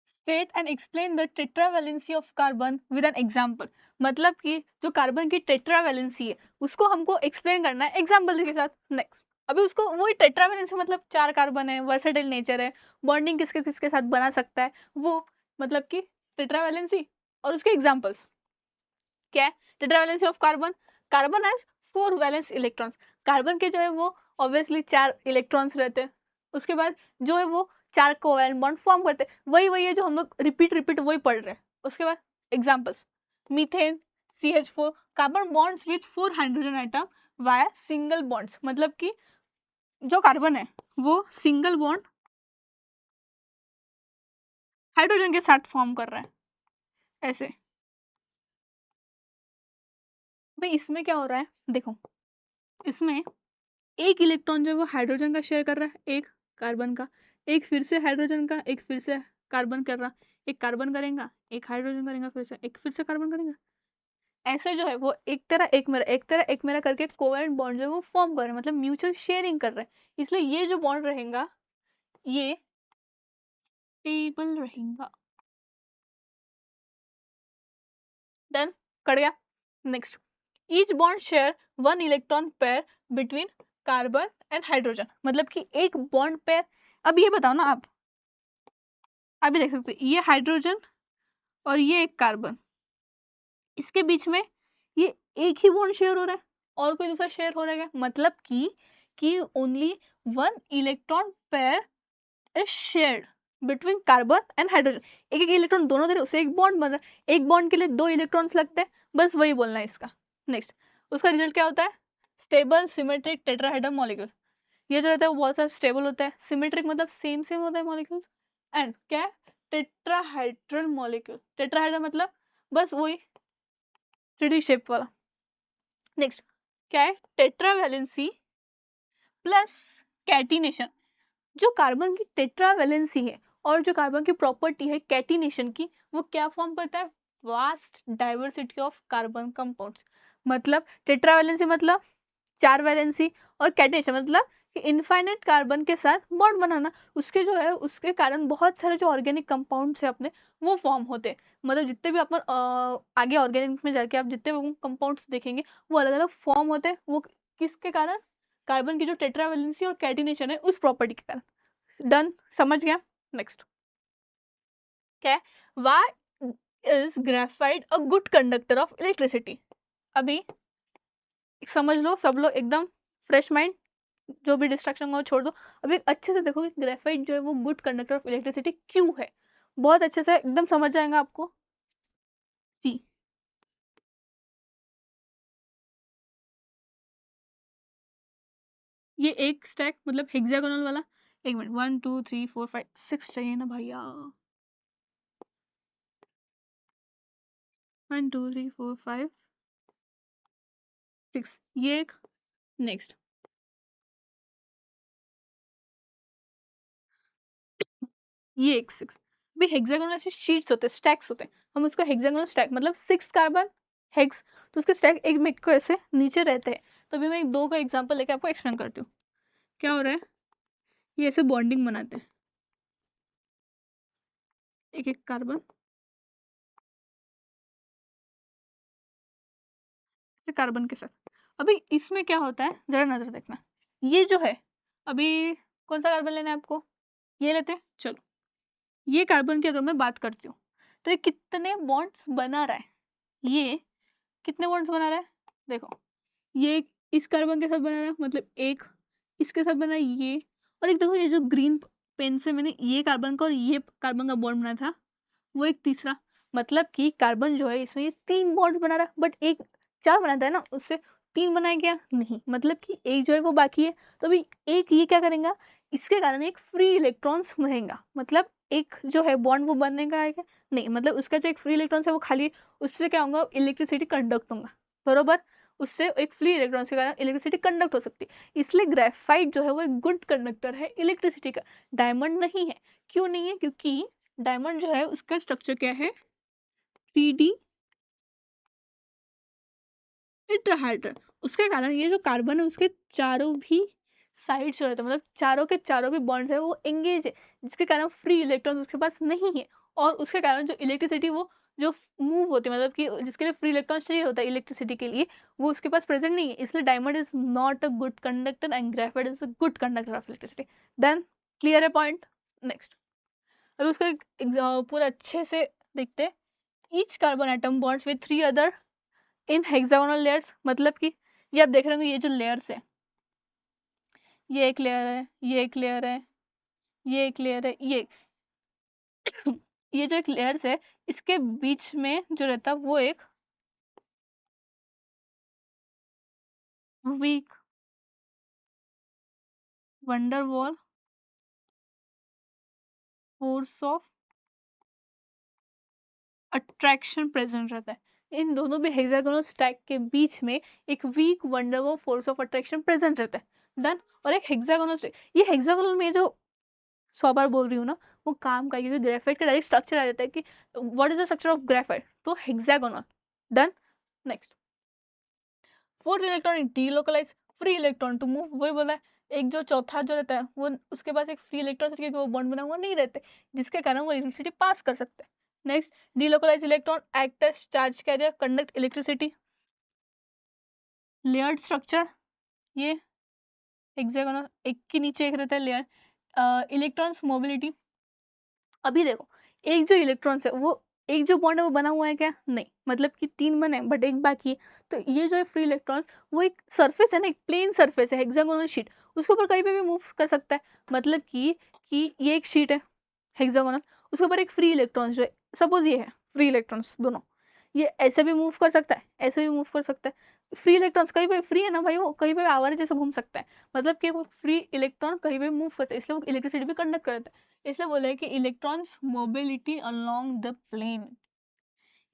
state and explain the tetravalency of carbon with an example. मतलब कि जो कार्बन की टेट्रावैलेंसी है उसको हमको एक्सप्लेन करना है एग्जांपल के साथ। नेक्स्ट अभी उसको वही टेट्रावैलेंसी मतलब 4 कार्बन है, वर्सेटाइल नेचर है, बॉन्डिंग किसके किसके साथ बना सकता है वो, मतलब कि टेट्रावैलेंसी और उसके एग्जांपल्स क्या है। Tetravalency of carbon, carbon has 4 valence electrons. Carbon के जो है वो ऑब्वियसली 4 इलेक्ट्रॉन्स रहते हैं। उसके बाद जो है वो 4 कोवैलेंट बॉन्ड फॉर्म करते हैं, वही है जो हम लोग रिपीट वही पढ़ रहे हैं। उसके बाद examples, methane, CH4, carbon bonds with 4 hydrogen atom via single bonds. मतलब कि जो कार्बन है वो सिंगल बॉन्ड हाइड्रोजन के साथ फॉर्म कर रहा है ऐसे। भाई इसमें क्या हो रहा है देखो, इसमें एक इलेक्ट्रॉन जो है वो हाइड्रोजन का शेयर कर रहा है, एक कार्बन का, एक फिर से हाइड्रोजन का, एक फिर से कार्बन कर रहा, एक कार्बन करेगा, एक हाइड्रोजन करेगा, फिर से एक फिर से कार्बन करेगा। ऐसे जो है वो एक तरह एक मेरा एक तरह एक मेरा करके कोवेलेंट बॉन्ड जो है वो फॉर्म कर रहे हैं, मतलब म्यूचुअल शेयरिंग कर रहे हैं। इसलिए ये जो बॉन्ड रहेगा ये स्टेबल रहेगा। डन, कर गया। Next each bond share 1 electron pair between carbon and hydrogen. मतलब कि एक बॉन्ड पेयर, अब ये बताओ ना आप, अभी देख सकते हैं ये हाइड्रोजन और ये एक कार्बन, इसके बीच में ये एक ही बॉन्ड शेयर हो रहा है और कोई दूसरा शेयर हो रहा है क्या? मतलब कि only 1 electron pair is shared between carbon and hydrogen. एक एक इलेक्ट्रॉन दोनों तरफ से एक बॉन्ड बन रहा है, एक बॉन्ड के लिए 2 इलेक्ट्रॉन्स लगते हैं, बस वही बोलना है इसका। नेक्स्ट उसका रिजल्ट क्या होता है, स्टेबल सिमेट्रिक टेट्राहेड्रल मॉलिक्यूल। ये जो रहता है वो बहुत सारा स्टेबल होता है, सिमेट्रिक मतलब सेम सेम होता है मॉलिक्यूल्स, एंड क्या है, टेट्राहाइड्रल मॉलिक्यूल। टेट्राहाइड्रल मतलब बस वही 3D शेप वाला। नेक्स्ट क्या है, टेट्रावैलेंसी प्लस कैटिनेशन। जो कार्बन की टेट्रावैलेंसी है और जो कार्बन की प्रॉपर्टी है कैटिनेशन की, वो क्या फॉर्म करता है, vast diversity of carbon compounds. मतलब टेट्रावैलेंसी मतलब 4 वैलेंसी और कैटिनेशन मतलब कि इनफाइनाइट कार्बन के साथ बॉन्ड बनाना, उसके जो है उसके कारण बहुत सारे जो ऑर्गेनिक कंपाउंड्स है अपने वो फॉर्म होते हैं। मतलब जितने भी अपन आगे ऑर्गेनिक में जाके आप जितने भी कंपाउंड्स देखेंगे वो अलग अलग फॉर्म होते हैं, वो किसके कारण, कार्बन की जो टेट्रावैलेंसी और कैटिनेशन है उस प्रॉपर्टी के कारण। डन, समझ गया। नेक्स्ट क्या है, why is graphite a good conductor of electricity? अभी समझ लो, सब लोग एकदम फ्रेश माइंड, जो भी डिस्ट्रैक्शन हो छोड़ दो। अभी अच्छे से देखो कि ग्रेफाइट जो है वो गुड कंडक्टर ऑफ इलेक्ट्रिसिटी क्यों है। बहुत अच्छे से एकदम समझ जाएगा आपको जी। ये एक स्टैक मतलब हेक्सागोनल वाला, एक मिनट, 1 2 3 4 5 6 चाहिए ना भैया, 1 2 3 4 5 6, ये एक, नेक्स्ट ये एक 6। अभी हेक्सागोनल ऐसे शीट्स होते हैं, स्टैक्स होते हैं, हम उसको हेक्सागोनल स्टैक मतलब 6 कार्बन हेक्स, तो उसके स्टैक एक में को ऐसे नीचे रहते हैं। तो अभी मैं एक दो का एग्जांपल लेके आपको एक्सप्लेन करती हूँ। क्या हो रहा है, ये ऐसे बॉन्डिंग बनाते हैं, एक एक कार्बन से कार्बन के साथ। अभी इसमें क्या होता है जरा नजर देखना, ये जो है, अभी कौन सा कार्बन लेना है आपको, ये लेते हैं चलो। ये कार्बन की अगर मैं बात करती हूँ तो ये कितने बॉन्ड्स बना रहा है, ये कितने बॉन्ड्स बना रहा है, देखो ये इस कार्बन के साथ बना रहा है, मतलब एक इसके साथ बना है ये, और एक देखो ये जो ग्रीन पेन से मैंने ये कार्बन का और ये कार्बन का बॉन्ड बनाया था, वो एक तीसरा, मतलब कि कार्बन जो है इसमें ये 3 बॉन्ड्स बना रहा है, बट एक 4 बनाता है ना, उससे 3 बनाया क्या नहीं, मतलब कि एक जो है वो बाकी है। तो अभी एक ये क्या करेगा, इसके कारण एक फ्री इलेक्ट्रॉन्स रहेगा, मतलब एक जो है बॉन्ड वो बनने का है क्या नहीं, मतलब उसका जो एक फ्री इलेक्ट्रॉन्स है वो खाली, उससे क्या होगा, इलेक्ट्रिसिटी कंडक्ट होगा, बरोबर। उससे एक फ्री इलेक्ट्रॉन्स के कारण इलेक्ट्रिसिटी कंडक्ट हो सकती है, इसलिए ग्रेफाइट जो है वो एक गुड कंडक्टर है इलेक्ट्रिसिटी का। डायमंड नहीं है, क्यों नहीं है, क्योंकि डायमंड जो है उसका स्ट्रक्चर क्या है, 3D टेट्राहेड्रल। उसके कारण ये जो कार्बन है उसके चारों भी साइड जो रहते हैं, मतलब चारों के चारों भी बॉन्ड्स है वो एंगेज है, जिसके कारण फ्री इलेक्ट्रॉन्स उसके पास नहीं है, और उसके कारण जो इलेक्ट्रिसिटी वो जो मूव होती है, मतलब कि जिसके लिए फ्री इलेक्ट्रॉन चाहिए होता है इलेक्ट्रिसिटी के लिए, वो उसके पास प्रेजेंट नहीं है, इसलिए diamond is not a good conductor and graphite is a good conductor of electricity. Then clear है पॉइंट। नेक्स्ट, अभी उसको एक पूरा अच्छे से देखते हैं। Each carbon atom bonds with 3 other in hexagonal layers, मतलब कि ये आप देख रहे होंगे, ये जो लेयर्स है, ये एक लेयर है, ये एक लेयर है, ये एक लेयर है, ये जो एक लेयर्स है, इसके बीच में जो रहता है वो एक weak van der Waals force of attraction present रहता है। इन दोनों भी हेक्सागोनल स्टैक के बीच में एक weak van der Waals force of attraction present रहता है। डन। और एक हेक्सागोनल स्टैक, ये हेक्सागोनल में जो 100 बार बोल रही हूँ ना, वो काम का, क्योंकि ग्रेफाइट का डायरेक्ट स्ट्रक्चर आ जाता है कि what is the structure of graphite, तो hexagonal. Done. Next, fourth electron delocalize free electron to move, वही बोला है, एक जो चौथा जो रहता है वो उसके पास एक फ्री इलेक्ट्रॉन, क्योंकि वो बॉन्ड बना हुआ नहीं रहते, जिसके कारण वो इलेक्ट्रिसिटी पास कर सकते हैं। Next, delocalise electron act as charge carrier conduct electricity. Layered structure, ये हेक्सागोनल, एक के नीचे एक रहता है लेयर। इलेक्ट्रॉन्स मोबिलिटी, अभी देखो एक जो इलेक्ट्रॉन्स है वो एक जो बॉन्ड है वो बना हुआ है क्या नहीं, मतलब कि 3 बने बट एक बाकी है। तो ये जो है फ्री इलेक्ट्रॉन्स, वो एक सरफेस है ना, एक प्लेन सरफेस है हेक्सागोनल शीट, उसके ऊपर कहीं पे भी मूव कर सकता है, मतलब कि ये एक शीट है हेक्सागोनल, उसके ऊपर एक फ्री इलेक्ट्रॉन्स जो है, सपोज ये है फ्री इलेक्ट्रॉन्स दोनों, ये ऐसे भी मूव कर सकता है, ऐसे भी मूव कर सकता है। फ्री इलेक्ट्रॉन्स कहीं पे फ्री है ना भाई, वो कहीं पे आवारा जैसे घूम सकता है, मतलब कि वो फ्री इलेक्ट्रॉन कहीं पे मूव करता है, इसलिए वो इलेक्ट्रिसिटी भी कंडक्ट करता है। इसलिए बोले कि electrons mobility along the plane,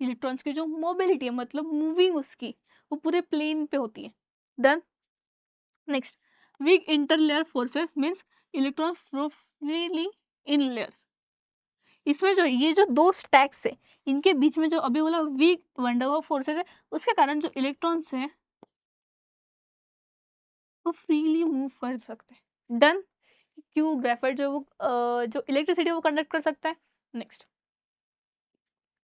electrons की जो मोबिलिटी है मतलब मूविंग उसकी, वो पूरे प्लेन पे होती है। Done. Next, weak interlayer forces means electrons flow freely in layers. इसमें जो ये जो दो स्टैक्स है, इनके बीच में जो अभी बोला वीक वंडरवॉल फोर्सेस है, उसके कारण जो इलेक्ट्रॉन्स हैं वो फ्रीली मूव कर सकते हैं। डन। क्यों, ग्रेफाइट जो है वो जो इलेक्ट्रिसिटी वो कंडक्ट कर सकता है। Next,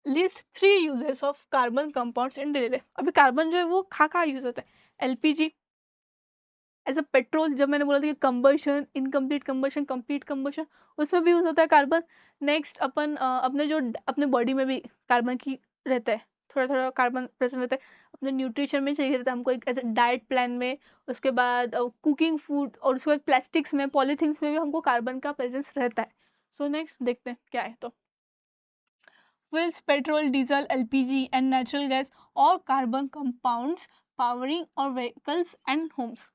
list 3 uses of carbon compounds in daily life. अभी कार्बन जो है वो कहाँ यूज होता है, एलपीजी, एज अ पेट्रोल, जब मैंने बोला था कि combustion, incomplete combustion, complete combustion, उसमें भी यूज़ होता है कार्बन। नेक्स्ट अपन अपने बॉडी में भी कार्बन की रहता है, थोड़ा थोड़ा कार्बन प्रेजेंट रहता है। अपने न्यूट्रिशन में चाहिए रहता है हमको, एक एज अ डाइट प्लान में, उसके बाद कुकिंग फूड, और उसके बाद प्लास्टिक्स में, पॉलीथीन्स में भी हमको कार्बन का प्रेजेंस रहता है। सो नेक्स्ट देखते हैं क्या है। तो fuels, petrol, diesel, LPG and natural gas और कार्बन कंपाउंड्स पावरिंग और व्हीकल्स एंड होम्स।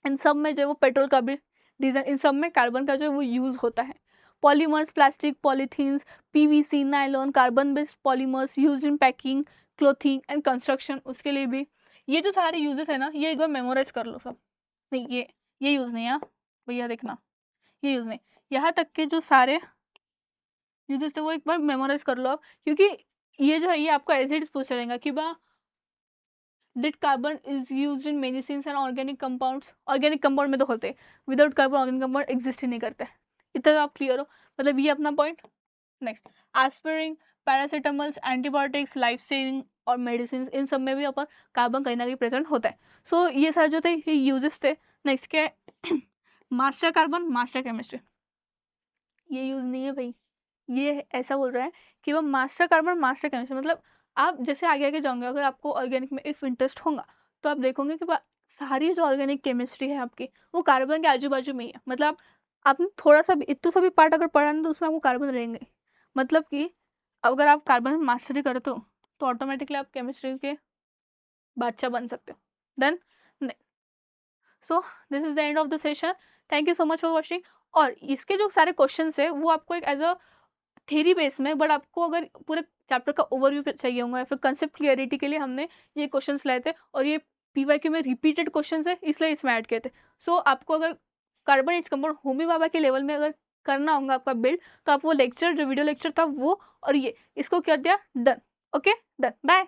इन सब में जो है वो पेट्रोल का भी, डीजल, इन सब में कार्बन का जो है वो यूज़ होता है। Polymers, plastic, polythenes, PVC, nylon, carbon based polymers used in packing, clothing and construction, उसके लिए भी। ये जो सारे यूजेस है ना, ये एक बार मेमोराइज कर लो सब। नहीं, ये यूज़ नहीं है भैया, देखना, ये यूज़ नहीं। यहाँ तक के जो सारे यूजेस थे वो एक बार मेमोराइज कर लो आप, क्योंकि ये जो है ये आपको ऐसे ही पूछ चलेगा कि बा did carbon is used in medicines and organic compounds. Organic compound में तो होते हैं, without carbon organic compound exist ही नहीं करते। इतना तो आप क्लियर हो, मतलब ये अपना point. Next, aspirin, paracetamols, antibiotics, life saving और मेडिसिन, इन सब में भी अपन कार्बन कहीं ना कहीं प्रेजेंट होता है। सो ये सारे जो थे ये यूजेस थे। नेक्स्ट क्या है, मास्टर कार्बन, मास्टर केमिस्ट्री, ये यूज़ नहीं है भाई। ये ऐसा बोल रहा है कि वह मास्टर कार्बन, मास्टर केमिस्ट्री, मतलब आप जैसे आगे आगे जाओगे, अगर आपको ऑर्गेनिक में इफ इंटरेस्ट होगा तो आप देखोगे कि सारी जो ऑर्गेनिक केमिस्ट्री है आपकी वो कार्बन के आजू बाजू में ही है। मतलब आपने थोड़ा सा भी, इतना सा भी पार्ट अगर पढ़ा ना तो उसमें आपको कार्बन रहेंगे। मतलब कि अगर आप कार्बन मास्टरी करते हो तो ऑटोमेटिकली आप केमिस्ट्री के बादशाह बन सकते हो। Done. So this is the end of the session. Thank you so much for watching. और इसके जो सारे क्वेश्चन है वो आपको एक एज अ थेरी बेस में, बट आपको अगर पूरे चैप्टर का ओवरव्यू चाहिए होगा या फिर कंसेप्ट क्लियरिटी के लिए हमने ये क्वेश्चंस लाए थे, और ये पीवाईक्यू में रिपीटेड क्वेश्चंस है इसलिए इसमें ऐड किए थे। सो आपको अगर कार्बन इट्स कंपाउंड होमी बाबा के लेवल में अगर करना होगा आपका बिल्ड, तो आप वो लेक्चर, जो वीडियो लेक्चर था वो और ये इसको कर दिया, डन। Okay, done, bye.